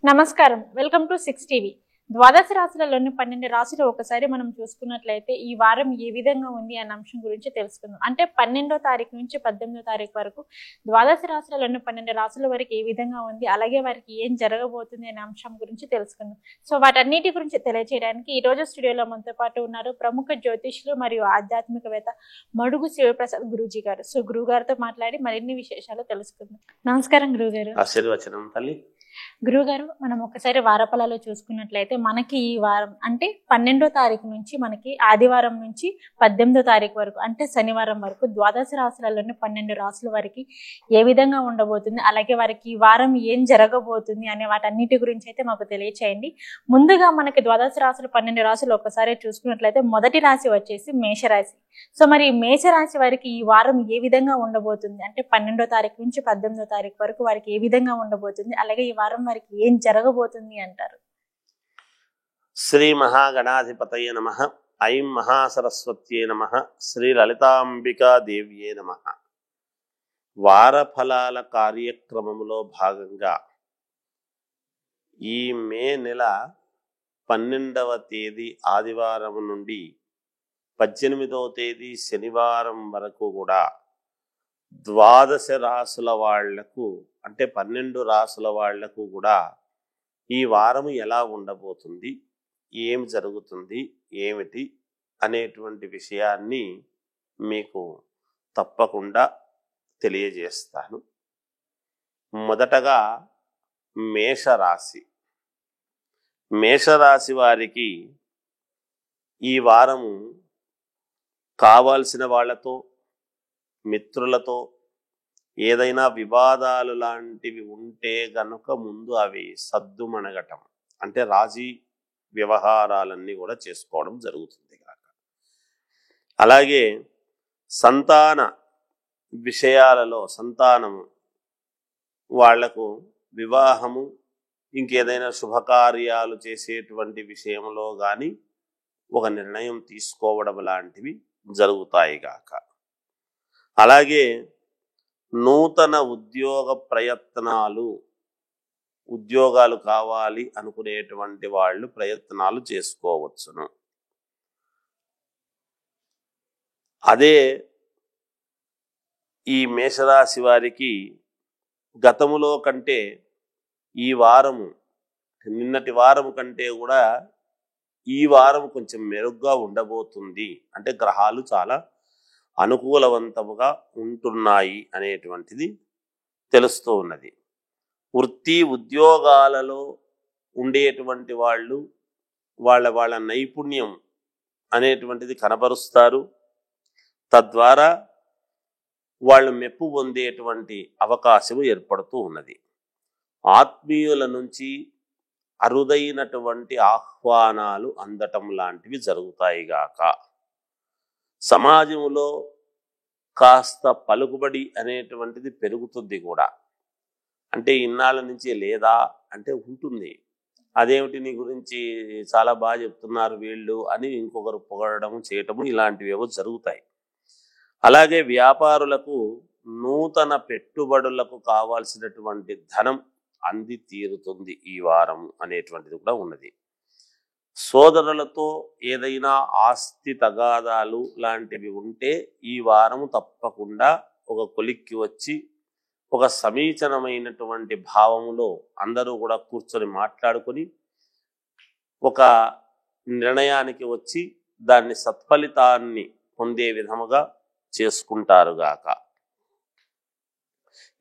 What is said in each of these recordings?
నమస్కారం, welcome to 6 TV. ద్వాదశ రాశులలోని 12 రాశులు ఒకసారి మనం చూసుకున్నట్లయితే ఈ వారం ఏ విధంగా ఉంది అనే అంశం గురించి తెలుసుకుందాం. అంటే 12వ తారీఖు నుంచి 18వ తారీఖు వరకు ద్వాదశ రాశులలోని 12 రాశుల వరకు ఏ విధంగా ఉంది, అలాగే వారికి ఏం జరగబోతుంది అనే అంశం గురించి తెలుసుకుందాం. సో వాటన్నిటి గురించి తెలియజేయడానికి ఈ రోజు స్టూడియోలో మనతో పాటు ఉన్నారు ప్రముఖ జ్యోతిష్యులు మరియు ఆధ్యాత్మికవేత్త మడుగు శివప్రసాద్ గురూజీ గారు. సో గురువు గారితో మాట్లాడి మరిన్ని విశేషాలు తెలుసుకుందాం. నమస్కారం గురువు గారు. గురువుగారు, మనం ఒకసారి వారఫలాలు చూసుకున్నట్లయితే మనకి ఈ వారం అంటే 12వ తారీఖు నుంచి మనకి ఆదివారం నుంచి 18వ తారీఖు వరకు అంటే శనివారం వరకు ద్వాదశ రాశులలోని 12 రాశుల వారికి ఏ విధంగా ఉండబోతుంది, అలాగే వారికి ఈ వారం ఏం జరగబోతుంది అనే వాటన్నిటి గురించి అయితే మాకు తెలియచేయండి. ముందుగా మనకి ద్వాదశ రాశులు 12 రాశులు ఒకసారి చూసుకున్నట్లయితే మొదటి రాశి వచ్చేసి మేషరాశి. సో మరి మేషరాశి వారికి ఈ వారం ఏ విధంగా ఉండబోతుంది అంటే 12వ తారీఖు నుంచి 18వ తారీఖు వరకు వారికి ఏ విధంగా ఉండబోతుంది, అలాగే ఈ వారం వారికి ఏం జరగబోతుంది అంటారు? శ్రీ మహాగణాధిపతయ నమః. ఐం మహాసరస్వత్యే నమః. శ్రీ లలితాంబికా దేవ్యే నమః. వారఫలాల కార్యక్రమంలో భాగంగా ఈ మే నెల 12వ తేదీ ఆదివారం నుండి 18వ తేదీ శనివారం వరకు కూడా ద్వాదశ రాశుల వాళ్లకు అంటే 12 రాశుల వాళ్లకు కూడా ఈ వారం ఎలా ఉండబోతుంది, ఏం జరుగుతుంది, ఏమిటి అనేటువంటి విషయాన్ని మీకు తప్పకుండా తెలియజేస్తాను. మొదటగా మేషరాశి. మేషరాశి వారికి ఈ వారము కావాల్సిన వాళ్ళతో, మిత్రులతో ఏదైనా వివాదాలు లాంటివి ఉంటే గనుక ముందు అవి సద్దుమణగటం అంటే రాజీ వ్యవహారాలన్నీ కూడా చేసుకోవడం జరుగుతుంది కాక. అలాగే సంతాన విషయాలలో సంతానము వాళ్లకు వివాహము ఇంకేదైనా శుభకార్యాలు చేసేటువంటి విషయంలో కానీ ఒక నిర్ణయం తీసుకోవడం లాంటివి జరుగుతాయి గాక. అలాగే నూతన ఉద్యోగ ప్రయత్నాలు, ఉద్యోగాలు కావాలి అనుకునేటువంటి వాళ్ళు ప్రయత్నాలు చేసుకోవచ్చును. అదే ఈ మేషరాశి వారికి గతములో కంటే ఈ వారము నిన్నటి వారము కంటే కూడా ఈ వారం కొంచెం మెరుగ్గా ఉండబోతుంది. అంటే గ్రహాలు చాలా అనుకూలవంతముగా ఉంటున్నాయి అనేటువంటిది తెలుస్తూ ఉన్నది. వృత్తి ఉద్యోగాలలో ఉండేటువంటి వాళ్ళు వాళ్ళ నైపుణ్యం అనేటువంటిది కనబరుస్తారు. తద్వారా వాళ్ళు మెప్పు పొందేటువంటి అవకాశము ఏర్పడుతూ ఉన్నది. ఆత్మీయుల నుంచి అరుదైనటువంటి ఆహ్వానాలు అందటం లాంటివి జరుగుతాయి గాక. సమాజంలో కాస్త పలుకుబడి అనేటువంటిది పెరుగుతుంది కూడా. అంటే ఇన్నాళ్ళ నుంచి లేదా అంటే ఉంటుంది, అదేమిటి నీ గురించి చాలా బాగా చెప్తున్నారు వీళ్ళు అని ఇంకొకరు పొగడము చేయటము ఇలాంటివేవో జరుగుతాయి. అలాగే వ్యాపారులకు నూతన పెట్టుబడులకు కావాల్సినటువంటి ధనం అంది తీరుతుంది ఈ వారం అనేటువంటిది కూడా ఉన్నది. సోదరులతో ఏదైనా ఆస్తి తగాదాలు లాంటివి ఉంటే ఈ వారం తప్పకుండా ఒక కొలిక్కి వచ్చి ఒక సమీచనమైనటువంటి భావములో అందరూ కూడా కూర్చొని మాట్లాడుకొని ఒక నిర్ణయానికి వచ్చి దాన్ని సత్ఫలితాన్ని పొందే విధముగా చేసుకుంటారుగాక.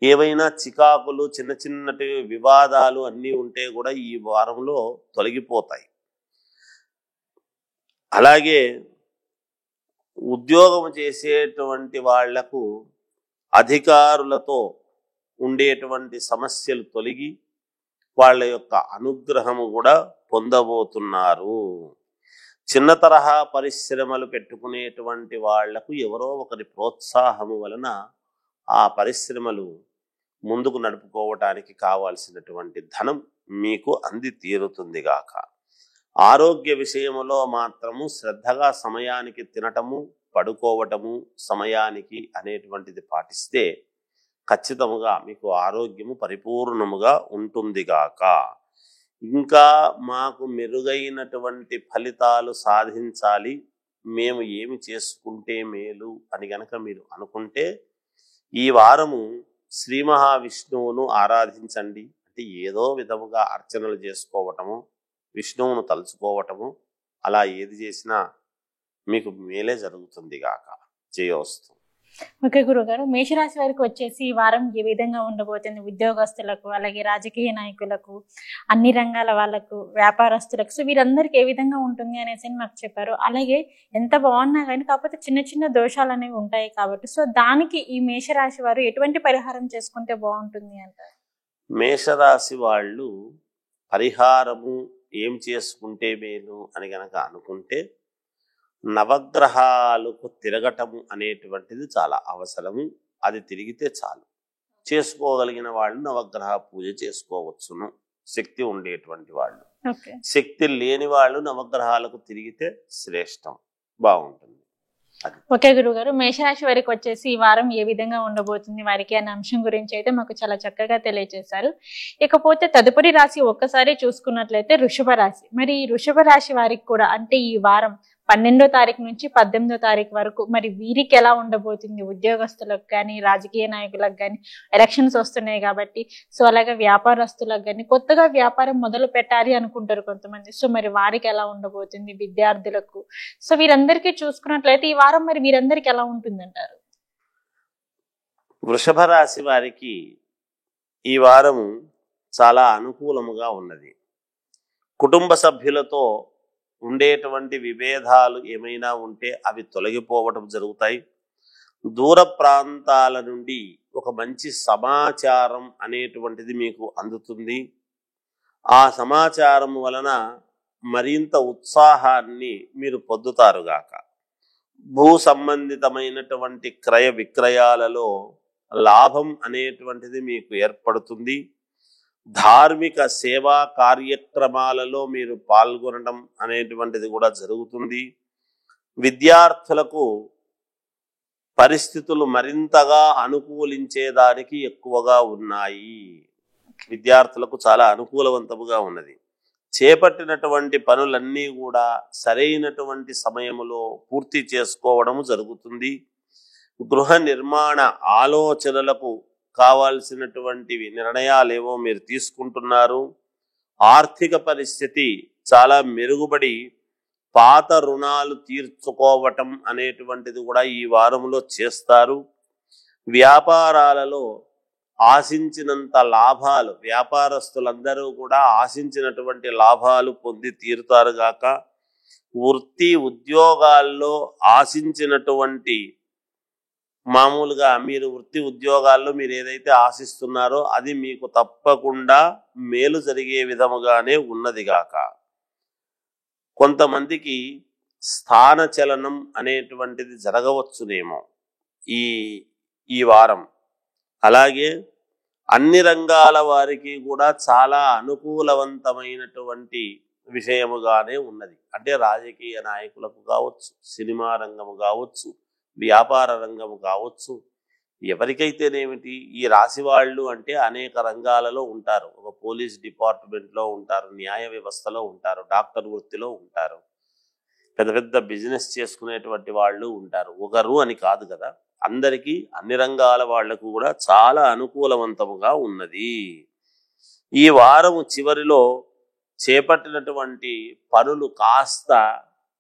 ఏవైనా చికాకులు చిన్న చిన్నటి వివాదాలు అన్నీ ఉంటే కూడా ఈ వారంలో తొలగిపోతాయి. అలాగే ఉద్యోగం చేసేటువంటి వాళ్లకు అధికారులతో ఉండేటువంటి సమస్యలు తొలగి వాళ్ళ యొక్క అనుగ్రహము కూడా పొందబోతున్నారు. చిన్న తరహా పరిశ్రమలు పెట్టుకునేటువంటి వాళ్లకు ఎవరో ఒకరి ప్రోత్సాహము వలన ఆ పరిశ్రమలు ముందుకు నడుపుకోవటానికి కావాల్సినటువంటి ధనం మీకు అంది తీరుతుంది గాక. ఆరోగ్య విషయంలో మాత్రము శ్రద్ధగా సమయానికి తినటము, పడుకోవటము సమయానికి అనేటువంటిది పాటిస్తే ఖచ్చితంగా మీకు ఆరోగ్యము పరిపూర్ణముగా ఉంటుంది గాక. ఇంకా మాకు మెరుగైనటువంటి ఫలితాలు సాధించాలి, మేము ఏమి చేసుకుంటే మేలు అని గనక మీరు అనుకుంటే ఈ వారము శ్రీ మహావిష్ణువును ఆరాధించండి. అంటే ఏదో విధముగా అర్చనలు చేసుకోవటము, విష్ణువును తలుచుకోవటము, అలా ఏది చేసినా మీకు మేలే జరుగుతుంది గాక. జయోస్తు. ఓకే గురుగారు, మేషరాశి వారికి వచ్చేసి ఈ వారం ఏ విధంగా ఉండబోతుంది? ఉద్యోగస్తులకు, అలాగే రాజకీయ నాయకులకు, అన్ని రంగాల వాళ్ళకు, వ్యాపారస్తులకు, సో వీరందరికీ ఏ విధంగా ఉంటుంది అనేసి మాకు చెప్పారు. అలాగే ఎంత బాగున్నా కానీ కాకపోతే చిన్న చిన్న దోషాలు అనేవి ఉంటాయి కాబట్టి, సో దానికి ఈ మేషరాశి వారు ఎటువంటి పరిహారం చేసుకుంటే బాగుంటుంది అంటారు? మేషరాశి వాళ్ళు పరిహారము ఏం చేసుకుంటే మేలు అని గనక అనుకుంటే నవగ్రహాలకు తిరగటము అనేటువంటిది చాలా అవసరము. అది తిరిగితే చాలు. చేసుకోగలిగిన వాళ్ళు నవగ్రహ పూజ చేసుకోవచ్చును, శక్తి ఉండేటువంటి వాళ్ళు. శక్తి లేని వాళ్ళు నవగ్రహాలకు తిరిగితే శ్రేష్టం, బాగుంటుంది. ఓకే గురుగారు, మేషరాశి వారికి వచ్చేసి ఈ వారం ఏ విధంగా ఉండబోతుంది వారికి అనే అంశం గురించి అయితే మాకు చాలా చక్కగా తెలియజేశారు. ఇకపోతే తదుపరి రాశి ఒక్కసారి చూసుకున్నట్లయితే వృషభ రాశి. మరి ఈ వృషభ రాశి వారికి కూడా అంటే ఈ వారం 12వ తారీఖు నుంచి 18వ తారీఖు వరకు మరి వీరికి ఎలా ఉండబోతుంది? ఉద్యోగస్తులకు కానీ, రాజకీయ నాయకులకు కానీ ఎలక్షన్స్ వస్తున్నాయి కాబట్టి, సో అలాగే వ్యాపారస్తులకు కానీ, కొత్తగా వ్యాపారం మొదలు పెట్టాలి అనుకుంటారు కొంతమంది, సో మరి వారికి ఎలా ఉండబోతుంది? విద్యార్థులకు, సో వీరందరికీ చూసుకున్నట్లయితే ఈ వారం మరి వీరందరికీ ఎలా ఉంటుంది అంటారు? వృషభ రాశి వారికి ఈ వారం చాలా అనుకూలముగా ఉన్నది. కుటుంబ సభ్యులతో ఉండేటువంటి విభేదాలు ఏమైనా ఉంటే అవి తొలగిపోవటం జరుగుతాయి. దూర ప్రాంతాల నుండి ఒక మంచి సమాచారం అనేటువంటిది మీకు అందుతుంది. ఆ సమాచారం వలన మరింత ఉత్సాహాన్ని మీరు పొందుతారుగాక. భూ సంబంధితమైనటువంటి క్రయ విక్రయాలలో లాభం అనేటువంటిది మీకు ఏర్పడుతుంది. ధార్మిక సేవా కార్యక్రమాలలో మీరు పాల్గొనడం అనేటువంటిది కూడా జరుగుతుంది. విద్యార్థులకు పరిస్థితులు మరింతగా అనుకూలించేదానికి ఎక్కువగా ఉన్నాయి. విద్యార్థులకు చాలా అనుకూలవంతముగా ఉన్నది. చేపట్టినటువంటి పనులన్నీ కూడా సరైనటువంటి సమయంలో పూర్తి చేసుకోవడం జరుగుతుంది. గృహ నిర్మాణ ఆలోచనలకు కావాల్సినటువంటి నిర్ణయాలు ఏవో మీరు తీసుకుంటున్నారు. ఆర్థిక పరిస్థితి చాలా మెరుగుపడి పాత రుణాలు తీర్చుకోవటం అనేటువంటిది కూడా ఈ వారంలో చేస్తారు. వ్యాపారాలలో ఆశించినంత లాభాలు, వ్యాపారస్తులందరూ కూడా ఆశించినటువంటి లాభాలు పొంది తీరుతారు గాక. వృత్తి ఉద్యోగాల్లో ఆశించినటువంటి మామూలుగా మీరు వృత్తి ఉద్యోగాల్లో మీరు ఏదైతే ఆశిస్తున్నారో అది మీకు తప్పకుండా మేలు జరిగే విధముగానే ఉన్నది గాక. కొంతమందికి స్థాన చలనం అనేటువంటిది జరగవచ్చునేమో ఈ వారం. అలాగే అన్ని రంగాల వారికి కూడా చాలా అనుకూలవంతమైనటువంటి విషయముగానే ఉన్నది. అంటే రాజకీయ నాయకులకు కావచ్చు, సినిమా రంగము కావచ్చు, వ్యాపార రంగము కావచ్చు, ఎవరికైతేనేమిటి ఈ రాశి వాళ్ళు అంటే అనేక రంగాలలో ఉంటారు. ఒక పోలీస్ డిపార్ట్మెంట్లో ఉంటారు, న్యాయ వ్యవస్థలో ఉంటారు, డాక్టర్ వృత్తిలో ఉంటారు, పెద్ద పెద్ద బిజినెస్ చేసుకునేటువంటి వాళ్ళు ఉంటారు. ఒకరు అని కాదు కదా, అందరికీ అన్ని రంగాల వాళ్లకు కూడా చాలా అనుకూలవంతముగా ఉన్నది. ఈ వారము చివరిలో చేపట్టినటువంటి పనులు కాస్త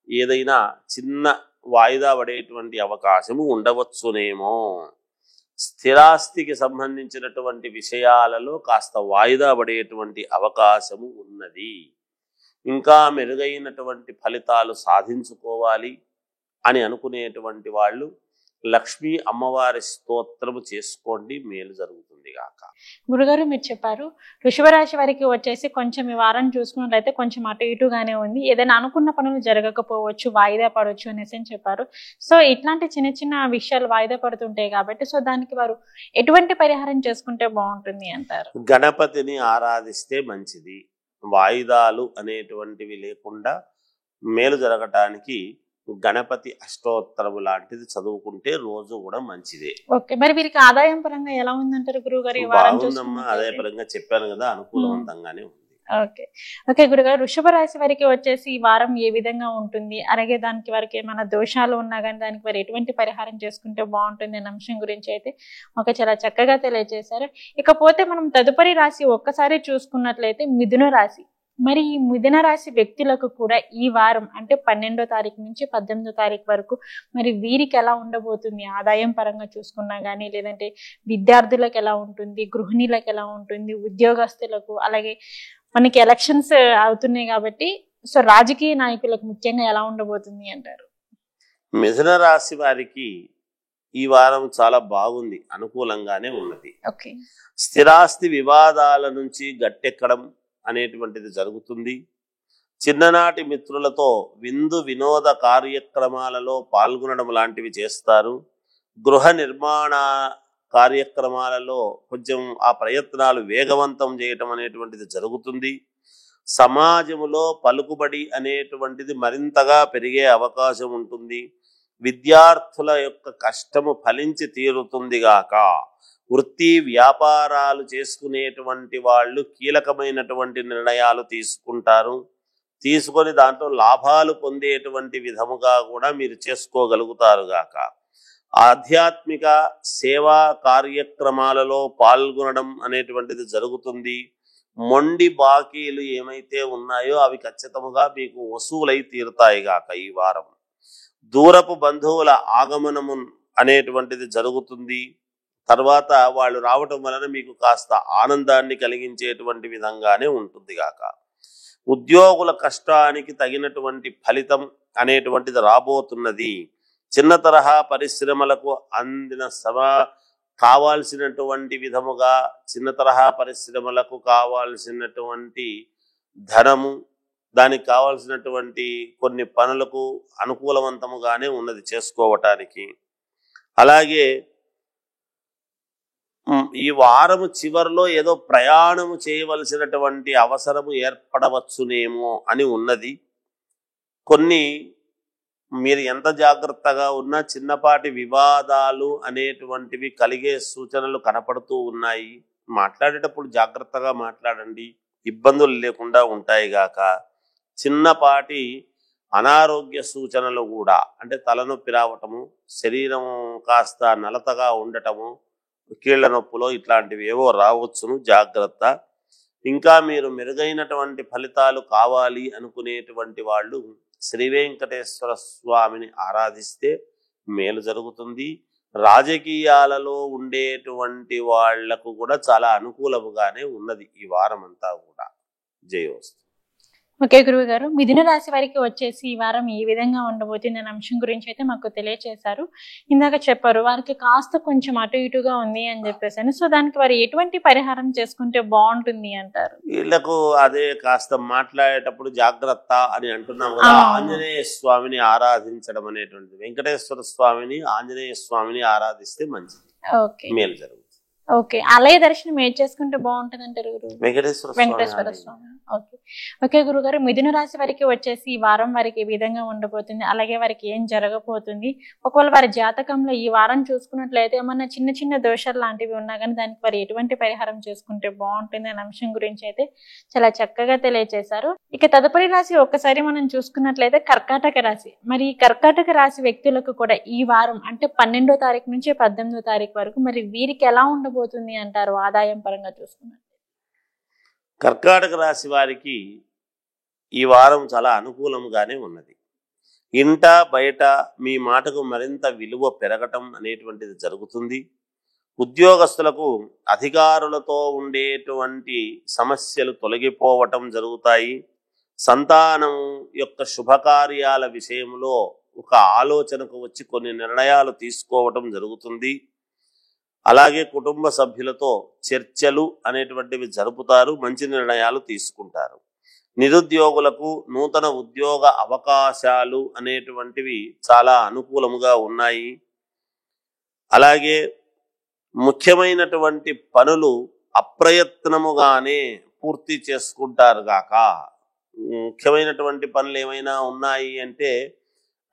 ఏదైనా చిన్న వాయిదా పడేటువంటి అవకాశము ఉండవచ్చునేమో. స్థిరాస్తికి సంబంధించినటువంటి విషయాలలో కాస్త వాయిదా పడేటువంటి అవకాశము ఉన్నది. ఇంకా మెరుగైనటువంటి ఫలితాలు సాధించుకోవాలి అని అనుకునేటువంటి వాళ్ళు లక్ష్మీ అమ్మవారి స్తోత్రము చేసుకోండి, మేలు జరుగుతుంది గాక. గురుగారు మీరు చెప్పారు వృషభ రాశి వారికి వచ్చేసి కొంచెం ఈ వారం చూసుకున్నట్లయితే కొంచెం అటు ఇటుగానే ఉంది, ఏదైనా అనుకున్న పనులు జరగకపోవచ్చు, వాయిదా పడవచ్చు అనేసి చెప్పారు. సో ఇట్లాంటి చిన్న చిన్న విషయాలు వాయిదా పడుతుంటాయి కాబట్టి, సో దానికి వారు ఎటువంటి పరిహారం చేసుకుంటే బాగుంటుంది అంటారు? గణపతిని ఆరాధిస్తే మంచిది. వాయిదాలు అనేటువంటివి లేకుండా మేలు జరగటానికి గణపతి అష్టోత్తరము లాంటిది చదువుకుంటే రోజు కూడా మంచిదే. ఓకే, మరి వీరికి ఆదాయం పరంగా ఎలా ఉందంటారు గురువు గారు? బాగుందమ్మా, ఆదాయ పరంగా చెప్పాను కదా, అనుకూలవంతంగానే ఉంది. ఓకే ఓకే గురుగారు, వృషభ రాశి వారికి వచ్చేసి ఈ వారం ఏ విధంగా ఉంటుంది, అలాగే దానికి వారికి ఏమైనా దోషాలు ఉన్నా కానీ దానికి వారు ఎటువంటి పరిహారం చేసుకుంటే బాగుంటుంది అనే అంశం గురించి అయితే చాలా చక్కగా తెలియజేశారు. ఇకపోతే మనం తదుపరి రాశి ఒక్కసారి చూసుకున్నట్లయితే మిథున రాశి. మరి ఈ మిథున రాశి వ్యక్తులకు కూడా ఈ వారం అంటే 12వ తారీఖు నుంచి 18వ తారీఖు వరకు మరి వీరికి ఎలా ఉండబోతుంది, ఆదాయం పరంగా చూసుకున్నా కానీ, లేదంటే విద్యార్థులకు ఎలా ఉంటుంది, గృహిణీలకు ఎలా ఉంటుంది, ఉద్యోగస్తులకు, అలాగే మనకి ఎలక్షన్స్ అవుతున్నాయి కాబట్టి సో రాజకీయ నాయకులకు ముఖ్యంగా ఎలా ఉండబోతుంది అంటారు? మిథున రాశి వారికి ఈ వారం చాలా బాగుంది, అనుకూలంగానే ఉన్నది. ఓకే, స్థిరాస్తి వివాదాల నుంచి గట్టెక్కడం అనేటువంటిది జరుగుతుంది. చిన్ననాటి మిత్రులతో విందు వినోద కార్యక్రమాలలో పాల్గొనడం లాంటివి చేస్తారు. గృహ నిర్మాణ కార్యక్రమాలలో కొంచెం ఆ ప్రయత్నాలు వేగవంతం చేయటం అనేటువంటిది జరుగుతుంది. సమాజంలో పలుకుబడి అనేటువంటిది మరింతగా పెరిగే అవకాశం ఉంటుంది. విద్యార్థుల యొక్క కష్టము ఫలించి తీరుతుంది గాక. వృత్తి వ్యాపారాలు చేసుకునేటువంటి వాళ్ళు కీలకమైనటువంటి నిర్ణయాలు తీసుకుంటారు. తీసుకొని దాంట్లో లాభాలు పొందేటువంటి విధముగా కూడా మీరు చేసుకోగలుగుతారు గాక. ఆధ్యాత్మిక సేవా కార్యక్రమాలలో పాల్గొనడం అనేటువంటిది జరుగుతుంది. మొండి బాకీలు ఏమైతే ఉన్నాయో అవి ఖచ్చితంగా మీకు వసూలై తీరుతాయి గాక ఈ వారం. దూరపు బంధువుల ఆగమనము అనేటువంటిది జరుగుతుంది. తర్వాత వాళ్ళు రావటం వలన మీకు కాస్త ఆనందాన్ని కలిగించేటువంటి విధంగానే ఉంటుంది గాక. ఉద్యోగుల కష్టానికి తగినటువంటి ఫలితం అనేటువంటిది రాబోతున్నది. చిన్న తరహా పరిశ్రమలకు అందిన కావాల్సినటువంటి విధముగా చిన్న తరహా పరిశ్రమలకు కావాల్సినటువంటి ధనము, దానికి కావాల్సినటువంటి కొన్ని పనులకు అనుకూలవంతముగానే ఉన్నది చేసుకోవటానికి. అలాగే ఈ వారము చివరిలో ఏదో ప్రయాణము చేయవలసినటువంటి అవసరము ఏర్పడవచ్చునేమో అని ఉన్నది. కొన్ని మీరు ఎంత జాగ్రత్తగా ఉన్నా చిన్నపాటి వివాదాలు అనేటువంటివి కలిగే సూచనలు కనపడుతూ ఉన్నాయి. మాట్లాడేటప్పుడు జాగ్రత్తగా మాట్లాడండి, ఇబ్బందులు లేకుండా ఉంటాయి గాక. చిన్నపాటి అనారోగ్య సూచనలు కూడా, అంటే తలనొప్పి రావటము, శరీరం కాస్త నలతగా ఉండటము, కీళ్ల నొప్పులో ఇట్లాంటివి ఏవో రావచ్చును, జాగ్రత్త. ఇంకా మీరు మెరుగైనటువంటి ఫలితాలు కావాలి అనుకునేటువంటి వాళ్ళు శ్రీ వెంకటేశ్వర స్వామిని ఆరాధిస్తే మేలు జరుగుతుంది. రాజకీయాలలో ఉండేటువంటి వాళ్లకు కూడా చాలా అనుకూలముగానే ఉన్నది ఈ వారం అంతా కూడా. జయోస్తు. ఓకే గురువు గారు, మిథున రాశి వారికి వచ్చేసి ఈ వారం ఏ విధంగా ఉండబోతుంది అనే అంశం గురించి అయితే మాకు తెలియచేశారు. ఇందాక చెప్పారు వారికి కాస్త కొంచెం అటు ఇటుగా ఉంది అని చెప్పేసాను. సో దానికి వారు ఎటువంటి పరిహారం చేసుకుంటే బాగుంటుంది అంటారు? వీళ్ళకు అదే కాస్త మాట్లాడేటప్పుడు జాగ్రత్త అని అంటున్నాం కదా, ఆంజనేయ స్వామిని ఆరాధించడం అనేటువంటిది. వెంకటేశ్వర స్వామిని ఆంజనేయ స్వామిని ఆరాధిస్తే మంచిది, మేలు జరుగుతుంది. ఓకే, ఆలయ దర్శనం ఏం చేసుకుంటే బాగుంటుంది అంటారు గురువు? వెంకటేశ్వర స్వామి. ఓకే ఓకే గురుగారు, మిథున రాశి వారికి వచ్చేసి ఈ వారం వారికి ఏ విధంగా ఉండబోతుంది, అలాగే వారికి ఏం జరగబోతుంది, ఒకవేళ వారి జాతకంలో ఈ వారం చూసుకున్నట్లయితే ఏమన్నా చిన్న చిన్న దోషాలు లాంటివి ఉన్నా కానీ దానికి వారు ఎటువంటి పరిహారం చేసుకుంటే బాగుంటుంది అనే అంశం గురించి అయితే చాలా చక్కగా తెలియజేశారు. ఇక తదుపరి రాశి ఒక్కసారి మనం చూసుకున్నట్లయితే కర్కాటక రాశి. మరి ఈ కర్కాటక రాశి వ్యక్తులకు కూడా ఈ వారం అంటే 12వ తారీఖు నుంచి 18వ తారీఖు వరకు మరి వీరికి ఎలా ఉండబోతుంది అంటారు ఆదాయం పరంగా చూసుకున్నట్లయితే? కర్కాటక రాశి వారికి ఈ వారం చాలా అనుకూలంగానే ఉన్నది. ఇంట బయట మీ మాటకు మరింత విలువ పెరగటం అనేటువంటిది జరుగుతుంది. ఉద్యోగస్తులకు అధికారులతో ఉండేటువంటి సమస్యలు తొలగిపోవటం జరుగుతాయి. సంతానం యొక్క శుభకార్యాల విషయంలో ఒక ఆలోచనకు వచ్చి కొన్ని నిర్ణయాలు తీసుకోవటం జరుగుతుంది. అలాగే కుటుంబ సభ్యులతో చర్చలు అనేటువంటివి జరుపుతారు, మంచి నిర్ణయాలు తీసుకుంటారు. నిరుద్యోగులకు నూతన ఉద్యోగ అవకాశాలు అనేటువంటివి చాలా అనుకూలముగా ఉన్నాయి. అలాగే ముఖ్యమైనటువంటి పనులు అప్రయత్నముగానే పూర్తి చేసుకుంటారు గాక. ముఖ్యమైనటువంటి పనులు ఏమైనా ఉన్నాయి అంటే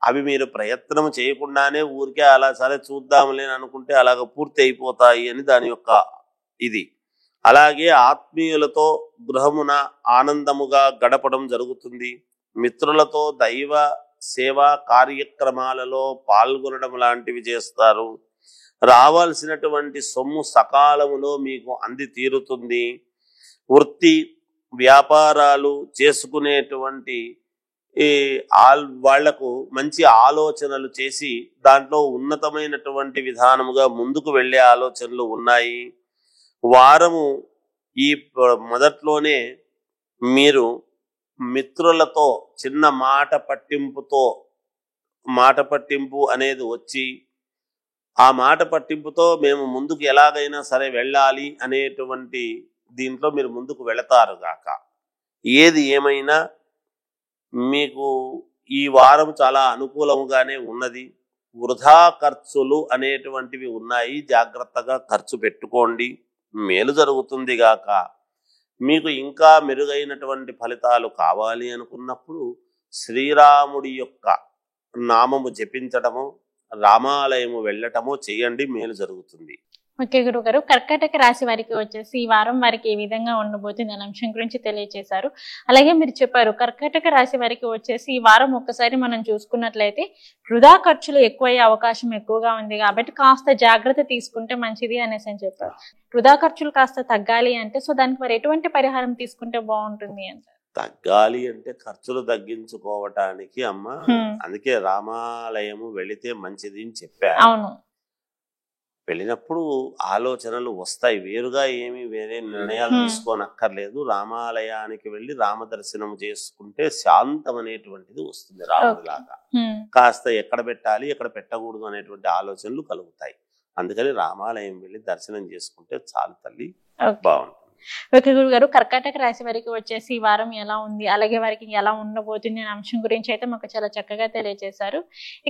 అవి మీరు ప్రయత్నం చేయకుండానే ఊరికే అలా సరే చూద్దాంలే అనుకుంటే అలాగ పూర్తి అయిపోతాయి అని దాని యొక్క ఇది. అలాగే ఆత్మీయులతో గృహమున ఆనందముగా గడపడం జరుగుతుంది. మిత్రులతో దైవ సేవా కార్యక్రమాలలో పాల్గొనడం లాంటివి చేస్తారు. రావాల్సినటువంటి సొమ్ము సకాలములో మీకు అంది తీరుతుంది. వృత్తి వ్యాపారాలు చేసుకునేటువంటి వాళ్లకు మంచి ఆలోచనలు చేసి దాంట్లో ఉన్నతమైనటువంటి విధానముగా ముందుకు వెళ్ళే ఆలోచనలు ఉన్నాయి. వారము ఈ మొదట్లోనే మీరు మిత్రులతో చిన్న మాట పట్టింపు అనేది వచ్చి ఆ మాట పట్టింపుతో మేము ముందుకు ఎలాగైనా సరే వెళ్ళాలి అనేటువంటి దీంట్లో మీరు ముందుకు వెళతారు గాక. ఏది ఏమైనా మీకు ఈ వారం చాలా అనుకూలముగానే ఉన్నది. వృధా ఖర్చులు అనేటువంటివి ఉన్నాయి, జాగ్రత్తగా ఖర్చు పెట్టుకోండి, మేలు జరుగుతుంది గాక. మీకు ఇంకా మెరుగైనటువంటి ఫలితాలు కావాలి అనుకున్నప్పుడు శ్రీరాముడి యొక్క నామము జపించటము, రామాలయము వెళ్ళటము చేయండి, మేలు జరుగుతుంది. ఓకే గురుగారు, కర్కాటక రాశి వారికి వచ్చేసి ఈ వారం వారికి ఏ విధంగా ఉండబోతుంది అనే అంశం గురించి తెలియజేశారు. అలాగే మీరు చెప్పారు కర్కాటక రాశి వారికి వచ్చేసి ఈ వారం ఒక్కసారి మనం చూసుకున్నట్లయితే వృధా ఖర్చులు ఎక్కువయ్యే అవకాశం ఎక్కువగా ఉంది కాబట్టి కాస్త జాగ్రత్త తీసుకుంటే మంచిది అనేసి అని చెప్పారు. వృధా ఖర్చులు కాస్త తగ్గాలి అంటే సో దానికి మరి ఎటువంటి పరిహారం తీసుకుంటే బాగుంటుంది అంటారు? తగ్గాలి అంటే ఖర్చులు తగ్గించుకోవటానికి అమ్మ అందుకే రామాలయము వెళితే మంచిది అని చెప్పారు. అవును, వెళ్ళినప్పుడు ఆలోచనలు వస్తాయి. వేరుగా వేరే నిర్ణయాలు తీసుకోనక్కర్లేదు. రామాలయానికి వెళ్ళి రామదర్శనం చేసుకుంటే శాంతం అనేటువంటిది వస్తుంది. రాముడిలాగా కాస్త ఎక్కడ పెట్టాలి ఎక్కడ పెట్టకూడదు అనేటువంటి ఆలోచనలు కలుగుతాయి. అందుకని రామాలయం వెళ్ళి దర్శనం చేసుకుంటే చాలు తల్లి, బాగుంటుంది. ఓకే గురుగారు, కర్కాటక రాశి వారికి వచ్చేసి ఈ వారం ఎలా ఉంది, అలాగే వారికి ఎలా ఉండబోతుంది అనే అంశం గురించి అయితే మాకు చాలా చక్కగా తెలియజేశారు.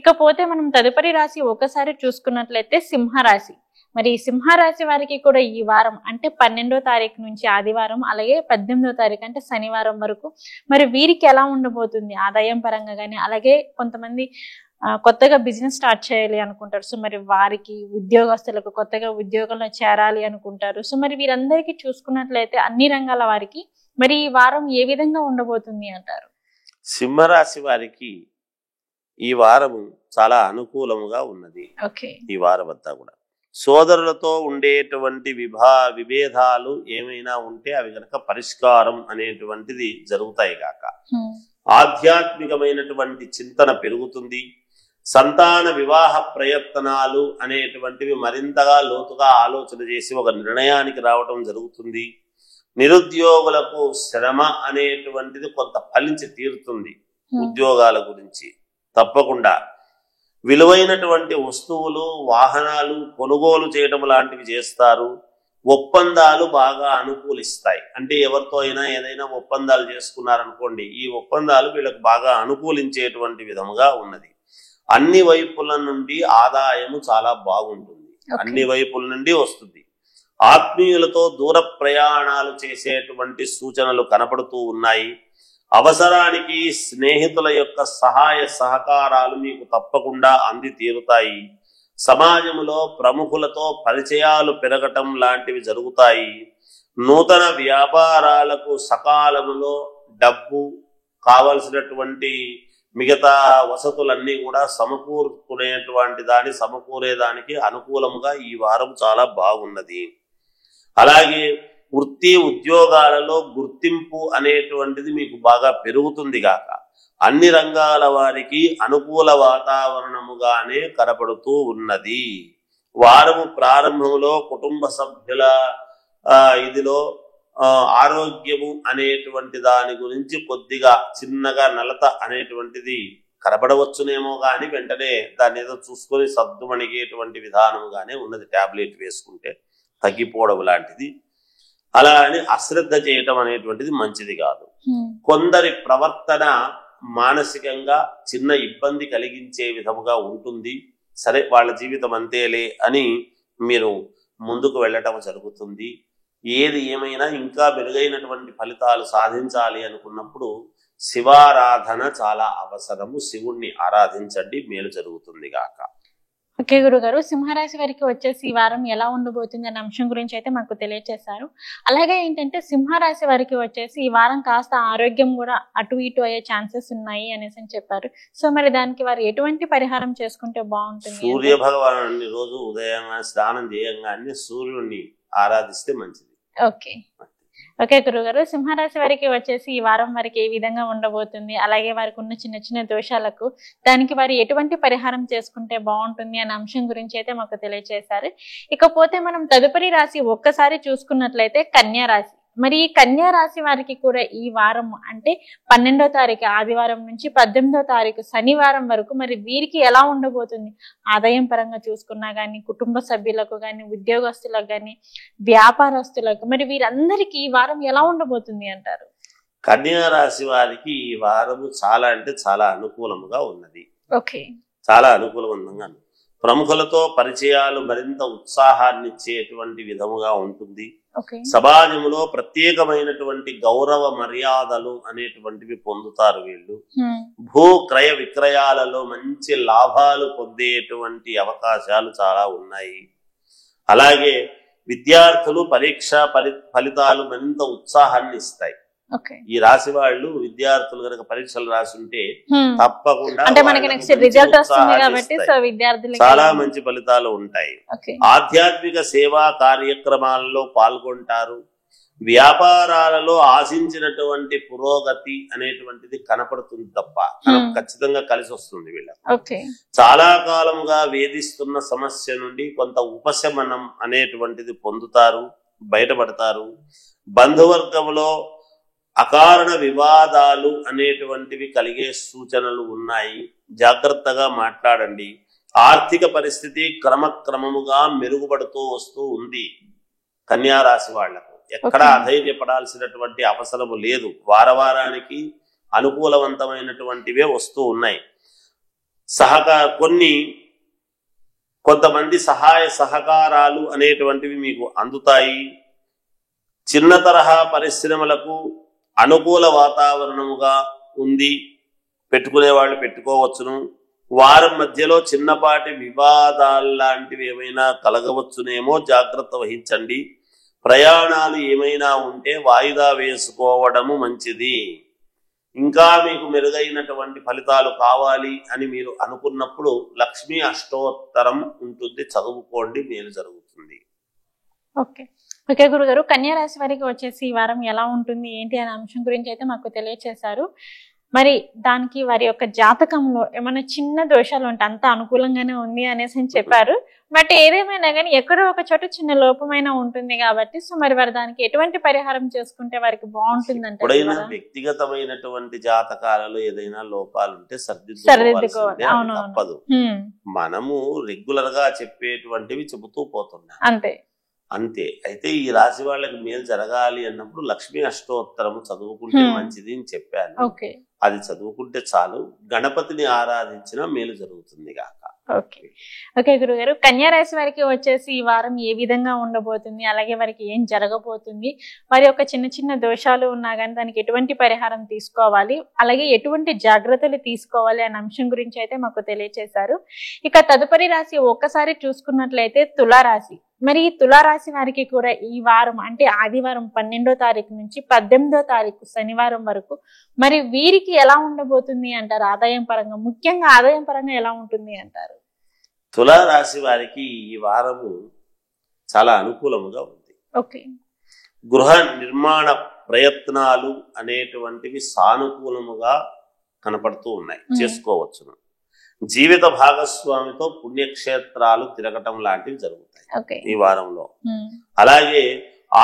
ఇకపోతే మనం తదుపరి రాశి ఒకసారి చూసుకున్నట్లయితే సింహరాశి. మరి సింహరాశి వారికి కూడా ఈ వారం అంటే 12వ తారీఖు నుంచి ఆదివారం, అలాగే 18వ తారీఖు అంటే శనివారం వరకు మరి వీరికి ఎలా ఉండబోతుంది ఆదాయం పరంగా కానీ, అలాగే కొంతమంది కొత్తగా బిజినెస్ స్టార్ట్ చేయాలి అనుకుంటారు. సో మరి వారికి ఉద్యోగస్తులకు కొత్తగా ఉద్యోగంలో చేరాలి అనుకుంటారు. సో మరి వీరందరికీ చూసుకున్నట్లయితే అన్ని రంగాల వారికి మరి ఈ వారం ఏ విధంగా ఉండబోతుంది అంటారు? సింహరాశి వారికి ఈ వారము చాలా అనుకూలముగా ఉన్నది. ఈ వారం అంతా కూడా సోదరులతో ఉండేటువంటి విభేదాలు ఏమైనా ఉంటే అవి కనుక పరిష్కారం అనేటువంటిది జరుగుతాయి గాక. ఆధ్యాత్మికమైనటువంటి చింతన పెరుగుతుంది. సంతాన వివాహ ప్రయత్నాలు అనేటువంటివి మరింతగా లోతుగా ఆలోచన చేసి ఒక నిర్ణయానికి రావటం జరుగుతుంది. నిరుద్యోగులకు శ్రమ అనేటువంటిది కొంత ఫలించి తీరుతుంది. ఉద్యోగాల గురించి తప్పకుండా విలువైనటువంటి వస్తువులు వాహనాలు కొనుగోలు చేయడం లాంటివి చేస్తారు. ఒప్పందాలు బాగా అనుకూలిస్తాయి. అంటే ఎవరితో అయినా ఏదైనా ఒప్పందాలు చేసుకున్నారనుకోండి, ఈ ఒప్పందాలు వీళ్ళకి బాగా అనుకూలించేటువంటి విధముగా ఉన్నది. అన్ని వైపుల నుండి ఆదాయము చాలా బాగుంటుంది. అన్ని వైపుల నుండి వస్తుంది. ఆత్మీయులతో దూర ప్రయాణాలు చేసేటువంటి సూచనలు కనపడుతూ ఉన్నాయి. అవసరానికి స్నేహితుల యొక్క సహాయ సహకారాలు మీకు తప్పకుండా అంది తీరుతాయి. సమాజంలో ప్రముఖులతో పరిచయాలు పెరగటం లాంటివి జరుగుతాయి. నూతన వ్యాపారాలకు సకాలంలో డబ్బు కావలసినటువంటి మిగతా వసతులన్నీ కూడా సమకూరేదానికి అనుకూలంగా ఈ వారం చాలా బాగున్నది. అలాగే వృత్తి ఉద్యోగాలలో గుర్తింపు అనేటువంటిది మీకు బాగా పెరుగుతుంది గాక. అన్ని రంగాల వారికి అనుకూల వాతావరణముగానే కనపడుతూ ఉన్నది. వారము ప్రారంభంలో కుటుంబ సభ్యుల ఇదిలో ఆరోగ్యము అనేటువంటి దాని గురించి కొద్దిగా చిన్నగా నలత అనేటువంటిది కనబడవచ్చునేమో కానీ వెంటనే దాన్ని ఏదో చూసుకొని సద్దుమణిగేటువంటి విధానముగానే ఉన్నది. టాబ్లెట్ వేసుకుంటే తగ్గిపోవడం లాంటిది. అలా అని అశ్రద్ధ చేయటం అనేటువంటిది మంచిది కాదు. కొందరి ప్రవర్తన మానసికంగా చిన్న ఇబ్బంది కలిగించే విధముగా ఉంటుంది. సరే వాళ్ళ జీవితం అంతేలే అని మీరు ముందుకు వెళ్ళటం జరుగుతుంది. ఏది ఏమైనా ఇంకా మెరుగైనటువంటి ఫలితాలు సాధించాలి అనుకున్నప్పుడు శివారాధన చాలా అవసరము. శివుణ్ణి ఆరాధించండి, మేలు జరుగుతుంది గాక. ఓకే గురుగారు, సింహరాశి వారికి వచ్చేసి ఈ వారం ఎలా ఉండబోతుంది అనే అంశం గురించి అయితే మాకు తెలియజేశారు. అలాగే ఏంటంటే సింహరాశి వారికి వచ్చేసి ఈ వారం కాస్త ఆరోగ్యం కూడా అటు ఇటు అయ్యే ఛాన్సెస్ ఉన్నాయి అనేసి చెప్పారు. సో మరి దానికి వారు ఎటువంటి పరిహారం చేసుకుంటే బాగుంటుంది? సూర్య భగవాను రోజు ఉదయం స్నానం చేయంగానే సూర్యుడిని ఆరాధిస్తే మంచిది. ఓకే ఓకే గురుగారు, సింహరాశి వారికి వచ్చేసి ఈ వారం వారికి ఏ విధంగా ఉండబోతుంది, అలాగే వారికి ఉన్న చిన్న చిన్న దోషాలకు దానికి వారు ఎటువంటి పరిహారం చేసుకుంటే బాగుంటుంది అనే అంశం గురించి అయితే మాకు తెలియజేశారు. ఇకపోతే మనం తదుపరి రాశి ఒక్కసారి చూసుకున్నట్లయితే కన్యా రాశి. మరి ఈ కన్యా రాశి వారికి కూడా ఈ వారం అంటే 12వ తారీఖు ఆదివారం నుంచి 18వ తారీఖు శనివారం వరకు మరి వీరికి ఎలా ఉండబోతుంది? ఆదాయం పరంగా చూసుకున్నా గానీ, కుటుంబ సభ్యులకు గానీ, ఉద్యోగస్తులకు గానీ, వ్యాపారస్తులకు మరి వీరందరికీ ఈ వారం ఎలా ఉండబోతుంది అంటారు? కన్యా రాశి వారికి ఈ వారము చాలా అంటే చాలా అనుకూలముగా ఉన్నది. ఓకే, చాలా అనుకూలంగా ప్రముఖులతో పరిచయాలు మరింత ఉత్సాహాన్ని ఇచ్చేటువంటి విధముగా ఉంటుంది. సమాజంలో ప్రత్యేకమైనటువంటి గౌరవ మర్యాదలు అనేటువంటివి పొందుతారు వీళ్ళు. భూ క్రయ విక్రయాలలో మంచి లాభాలు పొందేటువంటి అవకాశాలు చాలా ఉన్నాయి. అలాగే విద్యార్థులు పరీక్ష ఫలితాలు మరింత ఉత్సాహాన్ని ఇస్తాయి. ఈ రాశి వాళ్ళు విద్యార్థులు కనుక పరీక్షలు రాసుంటే తప్పకుండా చాలా మంచి ఫలితాలు ఉంటాయి. ఆధ్యాత్మిక సేవా కార్యక్రమాలలో పాల్గొంటారు. వ్యాపారాలలో ఆశించినటువంటి పురోగతి అనేటువంటిది కనపడుతుంది తప్ప ఖచ్చితంగా కలిసి వస్తుంది వీళ్ళకి. చాలా కాలంగా వేధిస్తున్న సమస్య నుండి కొంత ఉపశమనం అనేటువంటిది పొందుతారు, బయటపడతారు. బంధువర్గంలో అకారణ వివాదాలు అనేటువంటివి కలిగే సూచనలు ఉన్నాయి. జాగ్రత్తగా మాట్లాడండి. ఆర్థిక పరిస్థితి క్రమక్రమముగా మెరుగుపడుతూ వస్తూ ఉంది. కన్యా రాశి వాళ్లకు ఎక్కడా అధైర్యపడాల్సినటువంటి అవసరము లేదు. వారానికి అనుకూలవంతమైనటువంటివే వస్తూ ఉన్నాయి. కొంతమంది సహాయ సహకారాలు అనేటువంటివి మీకు అందుతాయి. చిన్న తరహా పరిశ్రమలకు అనుకూల వాతావరణముగా ఉంది. పెట్టుకునే వాళ్ళు పెట్టుకోవచ్చును. వారం మధ్యలో చిన్నపాటి వివాదాలు లాంటివి ఏమైనా కలగవచ్చునేమో, జాగ్రత్త వహించండి. ప్రయాణాలు ఏమైనా ఉంటే వాయిదా వేసుకోవడము మంచిది. ఇంకా మీకు మెరుగైనటువంటి ఫలితాలు కావాలి అని మీరు అనుకున్నప్పుడు లక్ష్మీ అష్టోత్తరం ఉంటుంది, చదువుకోండి, మేలు జరుగుతుంది. ఓకే గురుగారు, కన్యా రాశి వారికి వచ్చేసి ఈ వారం ఎలా ఉంటుంది ఏంటి అనే అంశం గురించి అయితే మాకు తెలియజేశారు. మరి దానికి వారి యొక్క జాతకంలో ఏమైనా చిన్న దోషాలు ఉంటే అంత అనుకూలంగానే ఉంది అనేసి చెప్పారు. బట్ ఏదేమైనా కానీ ఎక్కడో ఒక చోట చిన్న లోపమైనా ఉంటుంది కాబట్టి సో మరి వారు దానికి ఎటువంటి పరిహారం చేసుకుంటే వారికి బాగుంటుంది అంటే? ఎప్పుడైనా వ్యక్తిగతమైనటువంటి జాతకాలలో ఏదైనా లోపాలు ఉంటే తప్పదు. మనము రెగ్యులర్ గా చెప్పేటువంటివి చెబుతూ పోతున్నాం అంతే. అయితే ఈ రాశి వాళ్ళకి మేలు జరగాలి అన్నప్పుడు లక్ష్మీ అష్టోత్తరము చదువుకుంటే మంచిది అని చెప్పాను. అది చదువుకుంటే చాలు. గణపతిని ఆరాధించినా మేలు జరుగుతుంది గాక. ఓకే గురుగారు, కన్యా రాశి వారికి వచ్చేసి ఈ వారం ఏ విధంగా ఉండబోతుంది, అలాగే వారికి ఏం జరగబోతుంది, వారి యొక్క చిన్న చిన్న దోషాలు ఉన్నా కానీ దానికి ఎటువంటి పరిహారం తీసుకోవాలి, అలాగే ఎటువంటి జాగ్రత్తలు తీసుకోవాలి అనే అంశం గురించి అయితే మాకు తెలియజేశారు. ఇక తదుపరి రాశి ఒక్కసారి చూసుకున్నట్లయితే తులారాశి. మరి ఈ తులారాశి వారికి కూడా ఈ వారం అంటే ఆదివారం 12వ తారీఖు నుంచి 18వ తారీఖు శనివారం వరకు మరి వీరికి ఎలా ఉండబోతుంది అంటారు? ఆదాయం పరంగా, ముఖ్యంగా ఆదాయం పరంగా ఎలా ఉంటుంది అంటారు? తులారాశి వారికి ఈ వారము చాలా అనుకూలముగా ఉంది. గృహ నిర్మాణ ప్రయత్నాలు అనేటువంటివి సానుకూలముగా కనపడుతూ ఉన్నాయి, చేసుకోవచ్చును. జీవిత భాగస్వామితో పుణ్యక్షేత్రాలు తిరగటం లాంటివి జరుగుతాయి ఈ వారంలో. అలాగే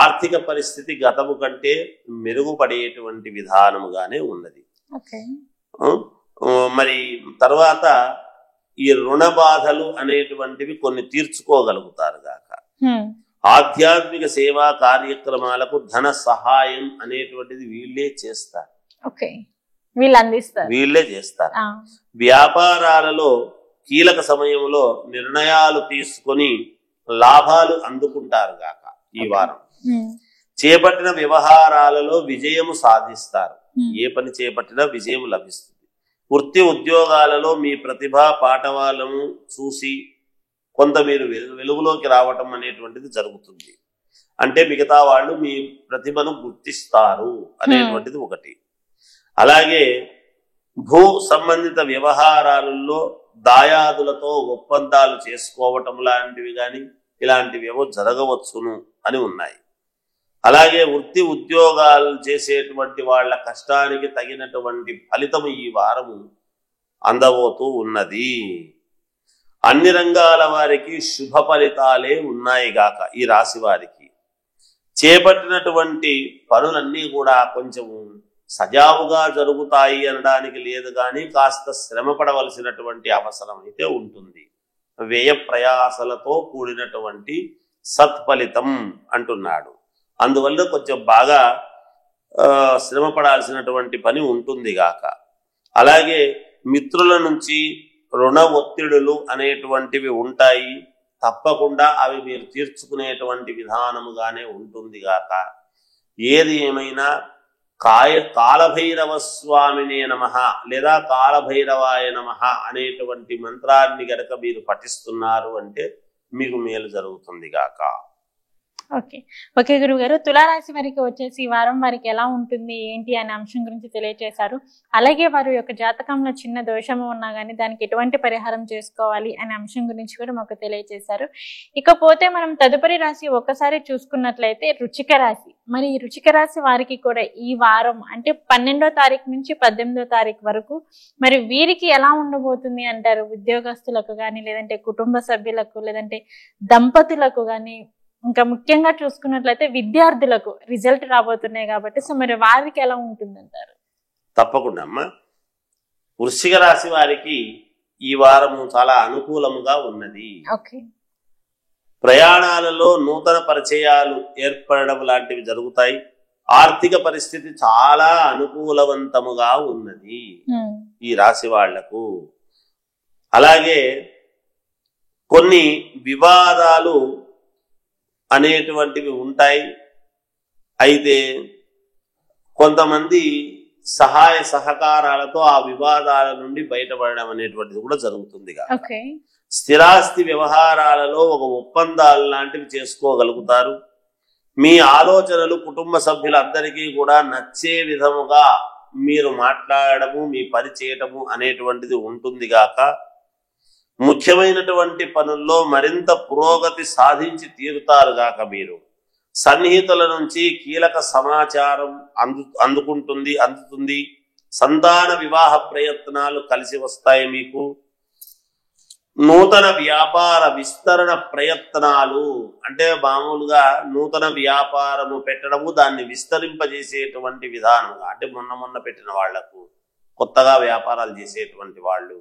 ఆర్థిక పరిస్థితి గతము కంటే మెరుగుపడేటువంటి విధానముగానే ఉన్నది. మరి తర్వాత ఈ రుణ బాధలు అనేటువంటివి కొన్ని తీర్చుకోగలుగుతారు గాక. ఆధ్యాత్మిక సేవా కార్యక్రమాలకు ధన సహాయం అనేటువంటిది వీళ్ళే చేస్తారు, వీళ్ళే చేస్తారు. వ్యాపారాలలో కీలక సమయంలో నిర్ణయాలు తీసుకొని లాభాలు అందుకుంటారు గాక ఈ వారం. చేపట్టిన వ్యవహారాలలో విజయము సాధిస్తారు. ఏ పని చేపట్టినా విజయం లభిస్తుంది. వృత్తి ఉద్యోగాలలో మీ ప్రతిభా పాఠవాలను చూసి కొంత మీరు వెలుగులోకి రావటం అనేటువంటిది జరుగుతుంది. అంటే మిగతా వాళ్ళు మీ ప్రతిభను గుర్తిస్తారు అనేటువంటిది ఒకటి. అలాగే భూ సంబంధిత వ్యవహారాలలో దాయాదులతో ఒప్పందాలు చేసుకోవటం లాంటివి కానీ ఇలాంటివి ఏవో జరగవచ్చును అని ఉన్నాయి. అలాగే వృత్తి ఉద్యోగాలు చేసేటువంటి వాళ్ళ కష్టానికి తగినటువంటి ఫలితం ఈ వారము అందబోతూ ఉన్నది. అన్ని రంగాల వారికి శుభ ఫలితాలే ఉన్నాయి గాక. ఈ రాశి వారికి చేపట్టినటువంటి పనులన్నీ కూడా కొంచెం సజావుగా జరుగుతాయి అనడానికి లేదు, కానీ కాస్త శ్రమ పడవలసినటువంటి అవసరం అయితే ఉంటుంది. వ్యయ ప్రయాసలతో కూడినటువంటి సత్ఫలితం అంటున్నాడు. అందువల్ల కొంచెం బాగా శ్రమ పడాల్సినటువంటి పని ఉంటుంది గాక. అలాగే మిత్రుల నుంచి రుణ ఒత్తిడులు అనేటువంటివి ఉంటాయి, తప్పకుండా అవి మీరు తీర్చుకునేటువంటి విధానముగానే ఉంటుంది గాక. ఏది ఏమైనా కాలభైరవ స్వామినే నమః లేదా కాలభైరవాయ నమః అనేటువంటి మంత్రాన్ని గనక మీరు పఠిస్తున్నారు అంటే మీకు మేలు జరుగుతుంది గాక. ఓకే గురువు గారు, తులారాశి వారికి వచ్చేసి ఈ వారం వారికి ఎలా ఉంటుంది ఏంటి అనే అంశం గురించి తెలియజేశారు. అలాగే వారి యొక్క జాతకంలో చిన్న దోషము ఉన్నా కానీ దానికి ఎటువంటి పరిహారం చేసుకోవాలి అనే అంశం గురించి కూడా మాకు తెలియజేశారు. ఇకపోతే మనం తదుపరి రాశి ఒక్కసారి చూసుకున్నట్లయితే వృశ్చిక రాశి. మరి ఈ వృశ్చిక రాశి వారికి కూడా ఈ వారం అంటే 12వ తారీఖు నుంచి 18వ తారీఖు వరకు మరి వీరికి ఎలా ఉండబోతుంది అంటారు? ఉద్యోగస్తులకు కానీ, లేదంటే కుటుంబ సభ్యులకు, లేదంటే దంపతులకు కానీ, ఇంకా ముఖ్యంగా చూసుకున్నట్లయితే విద్యార్థులకు రిజల్ట్ రాబోతున్నాయి కాబట్టి సో మరి వారికి ఎలా ఉంటుంది అంటారు? తప్పకుండా అమ్మా, వృశ్చిక రాశి వారికి ఈ వారము చాలా అనుకూలముగా ఉన్నది. ప్రయాణాలలో నూతన పరిచయాలు ఏర్పడడం లాంటివి జరుగుతాయి. ఆర్థిక పరిస్థితి చాలా అనుకూలవంతముగా ఉన్నది ఈ రాశి వాళ్లకు. అలాగే కొన్ని వివాదాలు అనేటువంటివి ఉంటాయి. అయితే కొంతమంది సహాయ సహకారాలతో ఆ వివాదాల నుండి బయటపడడం అనేటువంటిది కూడా జరుగుతుంది. స్థిరాస్తి వ్యవహారాలలో ఒక ఒప్పందాలు లాంటివి చేసుకోగలుగుతారు. మీ ఆలోచనలు కుటుంబ సభ్యులందరికీ కూడా నచ్చే విధముగా మీరు మాట్లాడము, మీ పని చేయటము అనేటువంటిది ఉంటుంది గాక. ముఖ్యమైనటువంటి పనుల్లో మరింత పురోగతి సాధించి తీరుతారు గాక. మీరు సన్నిహితుల నుంచి కీలక సమాచారం అందుతుంది. సంతాన వివాహ ప్రయత్నాలు కలిసి వస్తాయి. మీకు నూతన వ్యాపార విస్తరణ ప్రయత్నాలు అంటే మామూలుగా నూతన వ్యాపారము పెట్టడము, దాన్ని విస్తరింపజేసేటువంటి విధానంగా అంటే మొన్న పెట్టిన వాళ్లకు, కొత్తగా వ్యాపారాలు చేసేటువంటి వాళ్ళు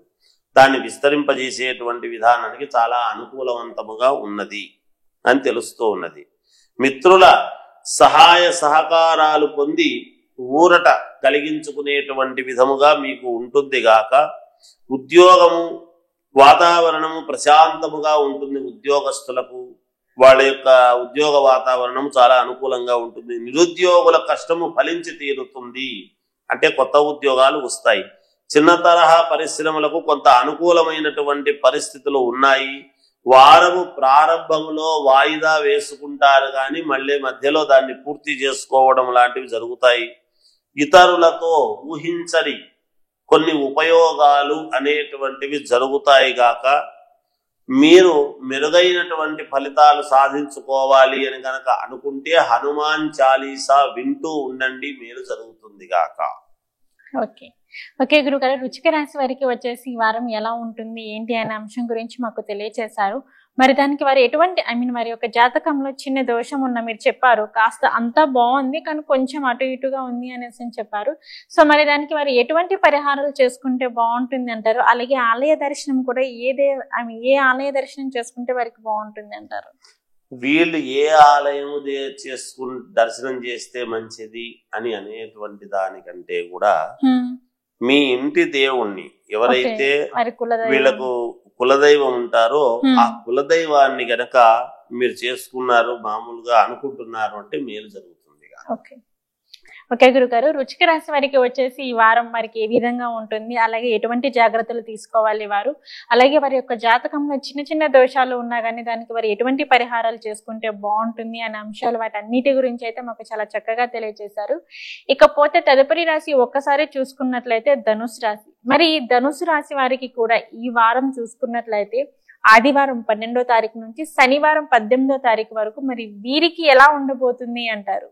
దాన్ని విస్తరింపజేసేటువంటి విధానానికి చాలా అనుకూలవంతముగా ఉన్నది అని తెలుస్తూ ఉన్నది. మిత్రుల సహాయ సహకారాలు పొంది ఊరట కలిగించుకునేటువంటి విధముగా మీకు ఉంటుంది గాక. ఉద్యోగము వాతావరణము ప్రశాంతముగా ఉంటుంది. ఉద్యోగస్తులకు వాళ్ళ యొక్క ఉద్యోగ వాతావరణం చాలా అనుకూలంగా ఉంటుంది. నిరుద్యోగుల కష్టము ఫలించి తీరుతుంది అంటే కొత్త ఉద్యోగాలు వస్తాయి. చిన్న తరహా పరిశ్రమలకు కొంత అనుకూలమైనటువంటి పరిస్థితులు ఉన్నాయి. వారము ప్రారంభంలో వాయిదా వేసుకుంటారు కానీ మళ్ళీ మధ్యలో దాన్ని పూర్తి చేసుకోవడం లాంటివి జరుగుతాయి. ఇతరులతో ఊహించని కొన్ని ఉపయోగాలు అనేటువంటివి జరుగుతాయి గాక. మీరు మెరుగైనటువంటి ఫలితాలు సాధించుకోవాలి అని కనుక అనుకుంటే హనుమాన్ చాలీసా వింటూ ఉండండి, మేలు జరుగుతుంది గాక. ఓకే గురుగారు, వృశ్చిక రాశి వారికి వచ్చేసి ఈ వారం ఎలా ఉంటుంది ఏంటి అనే అంశం గురించి మాకు తెలియజేశారు. మరి దానికి వారు ఎటువంటి వారి యొక్క జాతకంలో చిన్న దోషం ఉన్న మీరు చెప్పారు, కాస్త అంతా బాగుంది కానీ కొంచెం అటు ఇటుగా ఉంది అనేసి చెప్పారు. సో మరి దానికి వారు ఎటువంటి పరిహారాలు చేసుకుంటే బాగుంటుంది అంటారు? అలాగే ఆలయ దర్శనం కూడా ఏ ఆలయ దర్శనం చేసుకుంటే వారికి బాగుంటుంది అంటారు? వీళ్ళు ఏ ఆలయము దర్శనం చేస్తే మంచిది అని అనేటువంటి దానికంటే కూడా మీ ఇంటి దేవుణ్ణి ఎవరైతే వీళ్ళకు కులదైవం ఉంటారో ఆ కులదైవాన్ని గనక మీరు చేసుకున్నారు, మామూలుగా అనుకుంటున్నారు అంటే మేలు జరుగుతుంది. ఓకే గురుగారు, వృశ్చిక రాశి వారికి వచ్చేసి ఈ వారం వారికి ఏ విధంగా ఉంటుంది, అలాగే ఎటువంటి జాగ్రత్తలు తీసుకోవాలి వారు, అలాగే వారి యొక్క జాతకంలో చిన్న చిన్న దోషాలు ఉన్నా కానీ దానికి వారు ఎటువంటి పరిహారాలు చేసుకుంటే బాగుంటుంది అనే అంశాలు వాటన్నిటి గురించి అయితే మాకు చాలా చక్కగా తెలియజేశారు. ఇకపోతే తదుపరి రాశి ఒక్కసారి చూసుకున్నట్లయితే ధనుసు రాశి. మరి ఈ ధనుసు రాశి వారికి కూడా ఈ వారం చూసుకున్నట్లయితే ఆదివారం 12వ తారీఖు నుంచి శనివారం 18వ తారీఖు వరకు మరి వీరికి ఎలా ఉండబోతుంది అంటారు?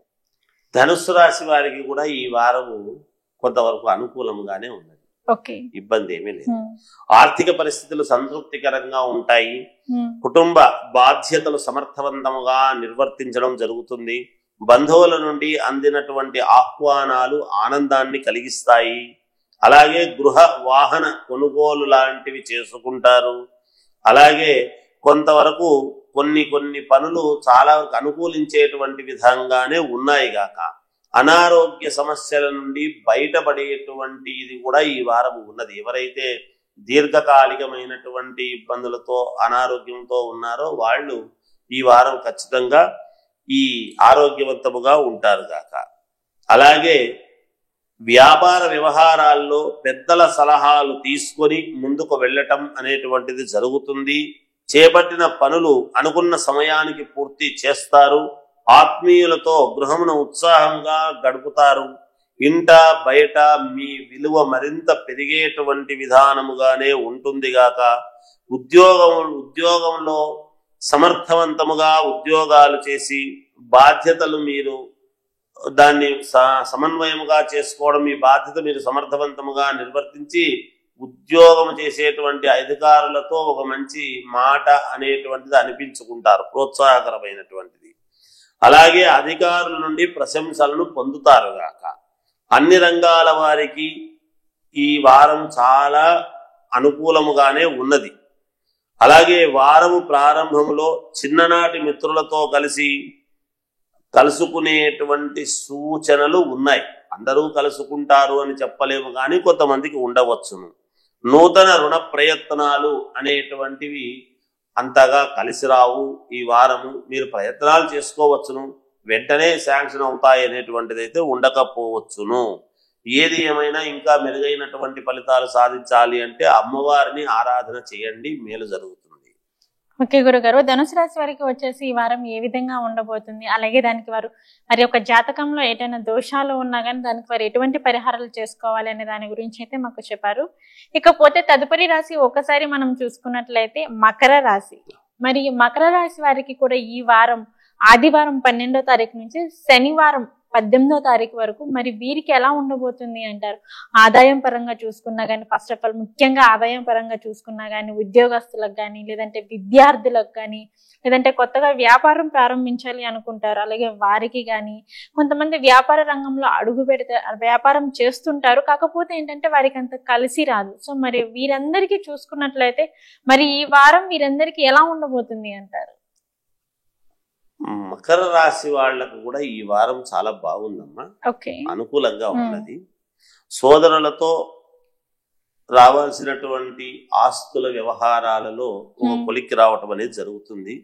ధనుస్సు రాశి వారికి కూడా ఈ వారము కొంతవరకు అనుకూలంగానే ఉన్నది. ఓకే, ఇబ్బంది ఏమీ లేదు. ఆర్థిక పరిస్థితులు సంతృప్తికరంగా ఉంటాయి. కుటుంబ బాధ్యతలు సమర్థవంతంగా నిర్వర్తించడం జరుగుతుంది. బంధువుల నుండి అందినటువంటి ఆహ్వానాలు ఆనందాన్ని కలిగిస్తాయి. అలాగే గృహ వాహన కొనుగోలు లాంటివి చేసుకుంటారు. అలాగే కొంతవరకు కొన్ని పనులు చాలా అనుకూలించేటువంటి విధంగానే ఉన్నాయి గాక అనారోగ్య సమస్యల నుండి బయటపడేటువంటి ఇది కూడా ఈ వారం ఉన్నది. ఎవరైతే దీర్ఘకాలికమైనటువంటి ఇబ్బందులతో అనారోగ్యంతో ఉన్నారో వాళ్ళు ఈ వారం ఖచ్చితంగా ఈ ఆరోగ్యవంతముగా ఉంటారు గాక. అలాగే వ్యాపార వ్యవహారాల్లో పెద్దల సలహాలు తీసుకొని ముందుకు వెళ్ళటం అనేటువంటిది జరుగుతుంది. చేపట్టిన పనులు అనుకున్న సమయానికి పూర్తి చేస్తారు. ఆత్మీయులతో గృహమును ఉత్సాహంగా గడుపుతారు. ఇంట బయట మీ విలువ మరింత పెరిగేటువంటి విధానముగానే ఉంటుంది గాక. ఉద్యోగంలో సమర్థవంతముగా ఉద్యోగాలు చేసి బాధ్యతలు మీరు దాన్ని సమన్వయముగా చేసుకోవడం, మీ బాధ్యత మీరు సమర్థవంతముగా నిర్వర్తించి ఉద్యోగం చేసేటువంటి అధికారులతో ఒక మంచి మాట అనేటువంటిది అనిపించుకుంటారు, ప్రోత్సాహకరమైనటువంటిది. అలాగే అధికారుల నుండి ప్రశంసలను పొందుతారు గాక. అన్ని రంగాల వారికి ఈ వారం చాలా అనుకూలముగానే ఉన్నది. అలాగే వారము ప్రారంభంలో చిన్ననాటి మిత్రులతో కలుసుకునేటువంటి సూచనలు ఉన్నాయి. అందరూ కలుసుకుంటారు అని చెప్పలేము కానీ కొంతమందికి ఉండవచ్చును. నూతన రుణ ప్రయత్నాలు అనేటువంటివి అంతగా కలిసి రావు. ఈ వారము మీరు ప్రయత్నాలు చేసుకోవచ్చును, వెంటనే శాంక్షన్ అవుతాయి అనేటువంటిది అయితే ఉండకపోవచ్చును. ఏది ఏమైనా ఇంకా మెరుగైనటువంటి ఫలితాలు సాధించాలి అంటే అమ్మవారిని ఆరాధన చేయండి, మేలు జరుగుతుంది. ఓకే గురుగారు, ధనుసు రాశి వారికి వచ్చేసి ఈ వారం ఏ విధంగా ఉండబోతుంది, అలాగే దానికి వారు మరి యొక్క జాతకంలో ఏదైనా దోషాలు ఉన్నా కానీ దానికి వారు ఎటువంటి పరిహారాలు చేసుకోవాలి అనే దాని గురించి అయితే మాకు చెప్పారు. ఇకపోతే తదుపరి రాశి ఒకసారి మనం చూసుకున్నట్లయితే మకర రాశి. మరి మకర రాశి వారికి కూడా ఈ వారం ఆదివారం 12వ తారీఖు నుంచి శనివారం 18వ తారీఖు వరకు మరి వీరికి ఎలా ఉండబోతుంది అంటారు? ఆదాయం పరంగా చూసుకున్నా కానీ, ఫస్ట్ ఆఫ్ ఆల్ ముఖ్యంగా ఆదాయం పరంగా చూసుకున్నా కానీ, ఉద్యోగస్తులకు కానీ, లేదంటే విద్యార్థులకు కానీ, లేదంటే కొత్తగా వ్యాపారం ప్రారంభించాలి అనుకుంటారు అలాగే వారికి కానీ, కొంతమంది వ్యాపార రంగంలో అడుగు వ్యాపారం చేస్తుంటారు, కాకపోతే ఏంటంటే వారికి అంత కలిసి రాదు. సో మరి వీరందరికీ చూసుకున్నట్లయితే మరి ఈ వారం వీరందరికీ ఎలా ఉండబోతుంది అంటారు? మకర రాశి వాళ్లకు కూడా ఈ వారం చాలా బాగుందమ్మా, అనుకూలంగా ఉన్నది. సోదరులతో రావాల్సినటువంటి ఆస్తుల వ్యవహారాలలో ఒక కొలిక్కి రావటం అనేది జరుగుతుంది.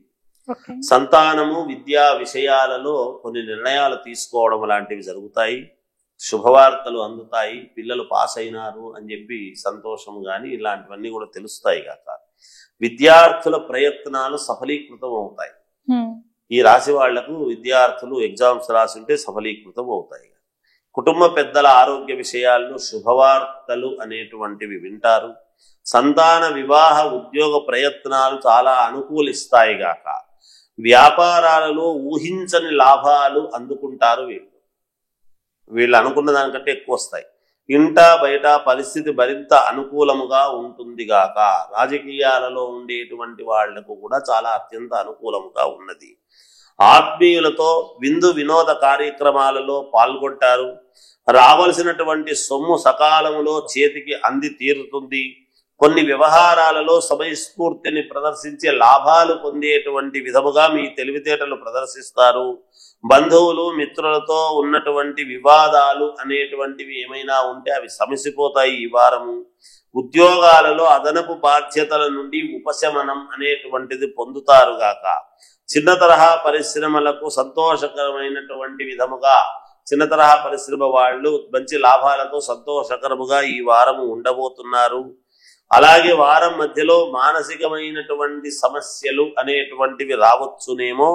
సంతానము విద్యా విషయాలలో కొన్ని నిర్ణయాలు తీసుకోవడం లాంటివి జరుగుతాయి. శుభవార్తలు అందుతాయి. పిల్లలు పాస్ అయినారు అని చెప్పి సంతోషం గాని ఇలాంటివన్నీ కూడా తెలుస్తాయి కాక విద్యార్థుల ప్రయత్నాలు సఫలీకృతం అవుతాయి. ఈ రాశి వాళ్లకు విద్యార్థులు ఎగ్జామ్స్ రాసి ఉంటే సఫలీకృతం అవుతాయి. కుటుంబ పెద్దల ఆరోగ్య విషయాల్లో శుభవార్తలు అనేటువంటివి వింటారు. సంతాన వివాహ ఉద్యోగ ప్రయత్నాలు చాలా అనుకూలిస్తాయి గాక. వ్యాపారాలలో ఊహించని లాభాలు అందుకుంటారు. వీళ్ళు అనుకున్న దానికంటే ఎక్కువ వస్తాయి. ఇంట బయట పరిస్థితి మరింత అనుకూలముగా ఉంటుంది గాక. రాజకీయాలలో ఉండేటువంటి వాళ్లకు కూడా చాలా అత్యంత అనుకూలముగా ఉన్నది. ఆత్మీయులతో విందు వినోద కార్యక్రమాలలో పాల్గొంటారు. రావలసినటువంటి సొమ్ము సకాలంలో చేతికి అంది తీరుతుంది. కొన్ని వ్యవహారాలలో సమయస్ఫూర్తిని ప్రదర్శించే లాభాలు పొందేటువంటి విధముగా మీ తెలివితేటలు ప్రదర్శిస్తారు. బంధువులు మిత్రులతో ఉన్నటువంటి వివాదాలు అనేటువంటివి ఏమైనా ఉంటే అవి సమసిపోతాయి ఈ వారము. ఉద్యోగాలలో అదనపు బాధ్యతల నుండి ఉపశమనం అనేటువంటిది పొందుతారు గాక. చిన్న తరహా పరిశ్రమలకు సంతోషకరమైనటువంటి విధముగా చిన్న తరహా పరిశ్రమ వాళ్ళు మంచి లాభాలతో సంతోషకరముగా ఈ వారము ఉండబోతున్నారు. అలాగే వారం మధ్యలో మానసికమైనటువంటి సమస్యలు అనేటువంటివి రావచ్చునేమో,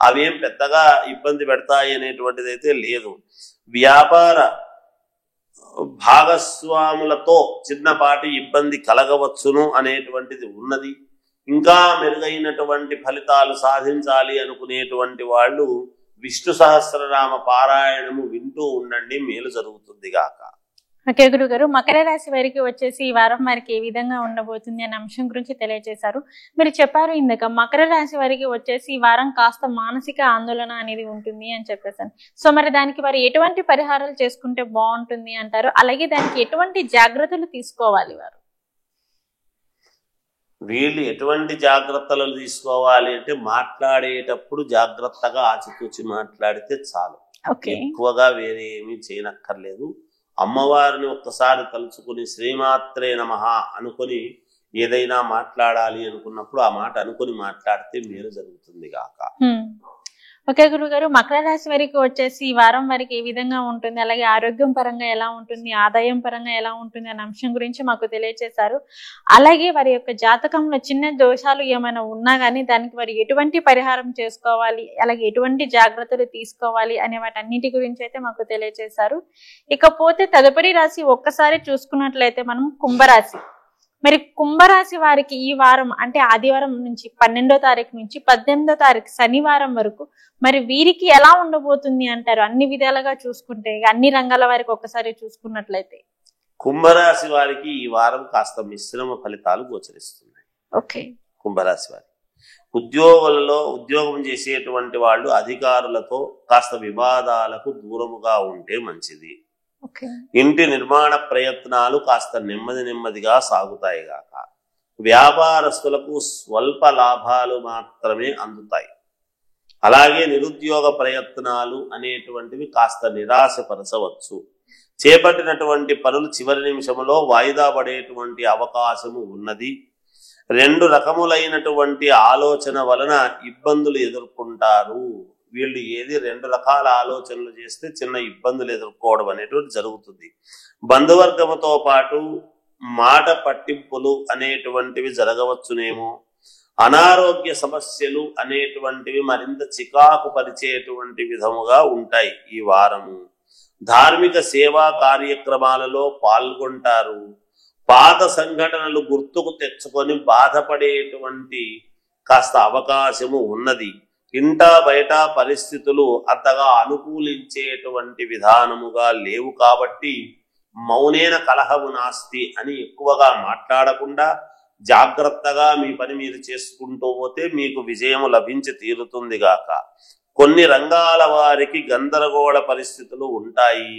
అవేం పెద్దగా ఇబ్బంది పెడతాయి అనేటువంటిది అయితే లేదు. వ్యాపార భాగస్వాములతో చిన్నపాటి ఇబ్బంది కలగవచ్చును అనేటువంటిది ఉన్నది. ఇంకా మెరుగైనటువంటి ఫలితాలు సాధించాలి అనుకునేటువంటి వాళ్ళు విష్ణు సహస్రనామ పారాయణము వింటూ ఉండండి, మేలు జరుగుతుంది గాక. ఓకే గురుగారు, మకర రాశి వారికి వచ్చేసి ఈ వారం వారికి ఏ విధంగా ఉండబోతుంది అనే అంశం గురించి తెలియజేశారు. మీరు చెప్పారు ఇందాక మకర రాశి వారికి వచ్చేసి ఈ వారం కాస్త మానసిక ఆందోళన అనేది ఉంటుంది అని చెప్పేసాను. సో మరి దానికి వారు ఎటువంటి పరిహారాలు చేసుకుంటే బాగుంటుంది అంటారు? అలాగే దానికి ఎటువంటి జాగ్రత్తలు తీసుకోవాలి వారు? వీళ్ళు ఎటువంటి జాగ్రత్తలు తీసుకోవాలి అంటే, మాట్లాడేటప్పుడు జాగ్రత్తగా ఆచితూచి మాట్లాడితే చాలు. ఎక్కువగా వేరే ఏమీ చేయనక్కర్లేదు. అమ్మవారిని ఒక్కసారి తలుచుకుని శ్రీమాత్రే నమః అనుకొని ఏదైనా మాట్లాడాలి అనుకున్నప్పుడు ఆ మాట అనుకుని మాట్లాడితే మేలు జరుగుతుంది గాక. ఓకే గురుగారు, మకర రాశి వారికి వచ్చేసి ఈ వారం వారికి ఏ విధంగా ఉంటుంది, అలాగే ఆరోగ్యం పరంగా ఎలా ఉంటుంది, ఆదాయం పరంగా ఎలా ఉంటుంది అనే అంశం గురించి మాకు తెలియజేశారు. అలాగే వారి యొక్క జాతకంలో చిన్న దోషాలు ఏమైనా ఉన్నా కానీ దానికి వారు ఎటువంటి పరిహారం చేసుకోవాలి, అలాగే ఎటువంటి జాగ్రత్తలు తీసుకోవాలి అనే వాటన్నిటి గురించి అయితే మాకు తెలియజేశారు. ఇకపోతే తదుపరి రాశి ఒక్కసారి చూసుకున్నట్లయితే మనం కుంభరాశి. మరి కుంభరాశి వారికి ఈ వారం అంటే ఆదివారం నుంచి 12వ తారీఖు నుంచి 18వ తారీఖు శనివారం వరకు మరి వీరికి ఎలా ఉండబోతుంది అంటారు? అన్ని విధాలుగా చూసుకుంటే, అన్ని రంగాల వారికి ఒక్కసారి చూసుకున్నట్లయితే కుంభరాశి వారికి ఈ వారం కాస్త మిశ్రమ ఫలితాలు గోచరిస్తున్నాయి. ఓకే, కుంభరాశి వారి ఉద్యోగులలో ఉద్యోగం చేసేటువంటి వాళ్ళు అధికారులతో కాస్త వివాదాలకు దూరముగా ఉంటే మంచిది. ఇంటి నిర్మాణ ప్రయత్నాలు కాస్త నెమ్మదిగా సాగుతాయి గాక. వ్యాపారస్తులకు స్వల్ప లాభాలు మాత్రమే అందుతాయి. అలాగే నిరుద్యోగ ప్రయత్నాలు అనేటువంటివి కాస్త నిరాశపరచవచ్చు. చేపట్టినటువంటి పనులు చివరి నిమిషంలో వాయిదా పడేటువంటి అవకాశము ఉన్నది. 2 రకములైనటువంటి ఆలోచన వలన ఇబ్బందులు ఎదుర్కొంటారు. వీళ్ళు ఏది 2 రకాల ఆలోచనలు చేస్తే చిన్న ఇబ్బందులు ఎదుర్కోవడం అనేటువంటి జరుగుతుంది. బంధువర్గముతో పాటు మాట పట్టింపులు అనేటువంటివి జరగవచ్చునేమో. అనారోగ్య సమస్యలు అనేటువంటివి మరింత చికాకు పరిచేటువంటి విధముగా ఉంటాయి ఈ వారము. ధార్మిక సేవా కార్యక్రమాలలో పాల్గొంటారు. పాత సంఘటనలు గుర్తుకు తెచ్చుకొని బాధపడేటువంటి కాస్త అవకాశము ఉన్నది. ఇంటా బయట పరిస్థితులు అంతగా అనుకూలించేటువంటి విధానముగా లేవు కాబట్టి మౌనేన కలహము నాస్తి అని ఎక్కువగా మాట్లాడకుండా జాగ్రత్తగా మీ పని మీరు చేసుకుంటూ పోతే మీకు విజయము లభించి తీరుతుంది గాక. కొన్ని రంగాల వారికి గందరగోళ పరిస్థితులు ఉంటాయి.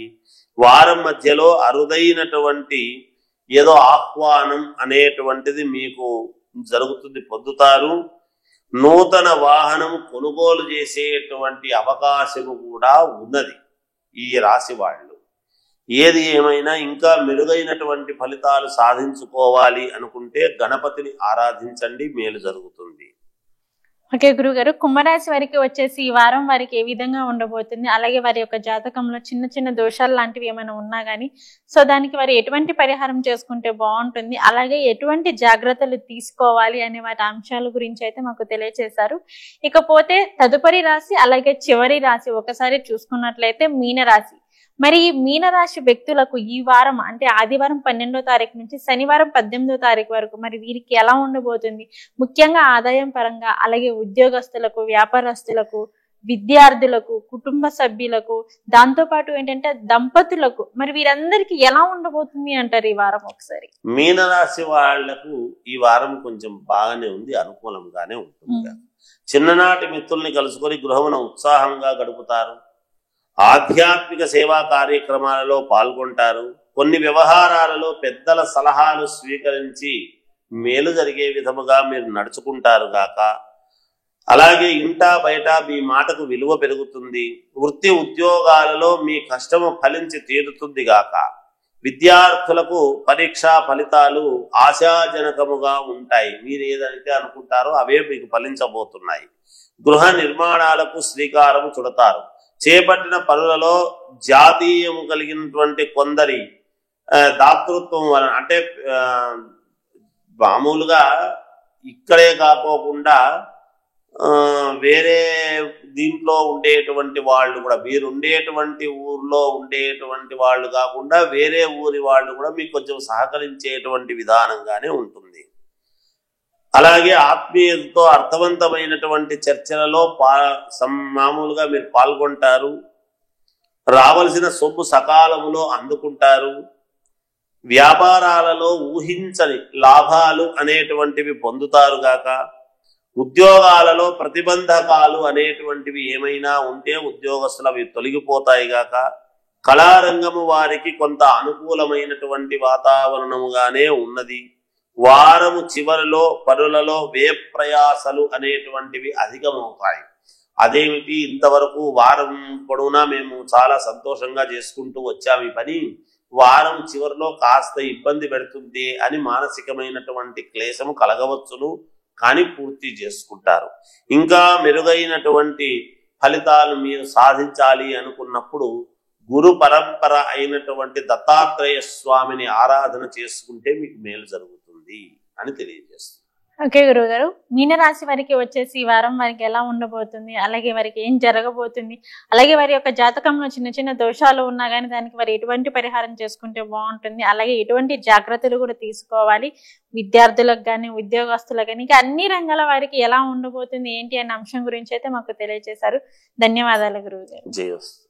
వారం మధ్యలో అరుదైనటువంటి ఏదో ఆహ్వానం అనేటువంటిది మీకు జరుగుతుంది, పొందుతారు. నూతన వాహనం కొనుగోలు చేసేటువంటి అవకాశము కూడా ఉన్నది ఈ రాశి వాళ్ళు. ఏది ఏమైనా ఇంకా మెరుగైనటువంటి ఫలితాలు సాధించుకోవాలి అనుకుంటే గణపతిని ఆరాధించండి, మేలు జరుగుతుంది. ఓకే గురుగారు, కుంభరాశి వారికి వచ్చేసి ఈ వారం వారికి ఏ విధంగా ఉండబోతుంది, అలాగే వారి యొక్క జాతకంలో చిన్న దోషాలు లాంటివి ఏమైనా ఉన్నా కానీ సో దానికి వారు ఎటువంటి పరిహారం చేసుకుంటే బాగుంటుంది, అలాగే ఎటువంటి జాగ్రత్తలు తీసుకోవాలి అనే వాటి అంశాల గురించి అయితే మాకు తెలియజేశారు. ఇకపోతే తదుపరి రాశి అలాగే చివరి రాశి ఒకసారి చూసుకున్నట్లయితే మీనరాశి. మరి ఈ మీనరాశి వ్యక్తులకు ఈ వారం అంటే ఆదివారం 12వ తారీఖు నుంచి శనివారం 18వ తారీఖు వరకు మరి వీరికి ఎలా ఉండబోతుంది, ముఖ్యంగా ఆదాయం పరంగా, అలాగే ఉద్యోగస్తులకు, వ్యాపారస్తులకు, విద్యార్థులకు, కుటుంబ సభ్యులకు, దాంతోపాటు ఏంటంటే దంపతులకు మరి వీరందరికీ ఎలా ఉండబోతుంది అంటారు ఈ వారం? ఒకసారి మీనరాశి వాళ్లకు ఈ వారం కొంచెం బాగానే ఉంది, అనుకూలంగానే ఉంటుంది. చిన్ననాటి మిత్రుల్ని కలుసుకొని గృహమున ఉత్సాహంగా గడుపుతారు. ఆధ్యాత్మిక సేవా కార్యక్రమాలలో పాల్గొంటారు. కొన్ని వ్యవహారాలలో పెద్దల సలహాలు స్వీకరించి మేలు జరిగే విధముగా మీరు నడుచుకుంటారు గాక. అలాగే ఇంటా బయట మీ మాటకు విలువ పెరుగుతుంది. వృత్తి ఉద్యోగాలలో మీ కష్టము ఫలించి తీరుతుంది గాక. విద్యార్థులకు పరీక్షా ఫలితాలు ఆశాజనకముగా ఉంటాయి. మీరు ఏదైతే అనుకుంటారో అవే మీకు ఫలించబోతున్నాయి. గృహ నిర్మాణాలకు శ్రీకారం చుడతారు. చేపట్టిన పనులలో జాతీయము కలిగినటువంటి కొందరి దాతృత్వం వలన, అంటే మామూలుగా ఇక్కడే కాకోకుండా వేరే దీంట్లో ఉండేటువంటి వాళ్ళు కూడా, మీరు ఉండేటువంటి ఊర్లో ఉండేటువంటి వాళ్ళు కాకుండా వేరే ఊరి వాళ్ళు కూడా మీకు కొంచెం సహకరించేటువంటి విధానంగానే ఉంటుంది. అలాగే ఆత్మీయతతో అర్థవంతమైనటువంటి చర్చలలో మామూలుగా మీరు పాల్గొంటారు. రావలసిన సొమ్ము సకాలములో అందుకుంటారు. వ్యాపారాలలో ఊహించని లాభాలు అనేటువంటివి పొందుతారు గాక. ఉద్యోగాలలో ప్రతిబంధకాలు అనేటువంటివి ఏమైనా ఉంటే ఉద్యోగస్తులు అవి తొలగిపోతాయి గాక. కళారంగము వారికి కొంత అనుకూలమైనటువంటి వాతావరణముగానే ఉన్నది. వారము చివరిలో పనులలో వ్యయప్రయాసలు అనేటువంటివి అధికమవుతాయి. అదేమిటి, ఇంతవరకు వారం పొడవునా మేము చాలా సంతోషంగా చేసుకుంటూ వచ్చాము ఈ పని, వారం చివరిలో కాస్త ఇబ్బంది పెడుతుంది అని మానసికమైనటువంటి క్లేశము కలగవచ్చును, కానీ పూర్తి చేసుకుంటారు. ఇంకా మెరుగైనటువంటి ఫలితాలు మీరు సాధించాలి అనుకున్నప్పుడు గురు పరంపర అయినటువంటి దత్తాత్రేయ స్వామిని ఆరాధన చేసుకుంటే మీకు మేలు జరుగుతుంది అని తెలియజేస్తుంది. ఓకే గురువు గారు, మీనరాశి వారికి వచ్చేసి ఈ వారం వారికి ఎలా ఉండబోతుంది, అలాగే వారికి ఏం జరగబోతుంది, అలాగే వారి యొక్క జాతకంలో చిన్న చిన్న దోషాలు ఉన్నా కానీ దానికి వారు ఎటువంటి పరిహారం చేసుకుంటే బాగుంటుంది, అలాగే ఎటువంటి జాగ్రత్తలు కూడా తీసుకోవాలి, విద్యార్థులకు కానీ ఉద్యోగస్తులకు కానీ, ఇంకా అన్ని రంగాల వారికి ఎలా ఉండబోతుంది ఏంటి అనే అంశం గురించి అయితే మాకు తెలియజేశారు. ధన్యవాదాలు గురువు గారు. జయోస్తు.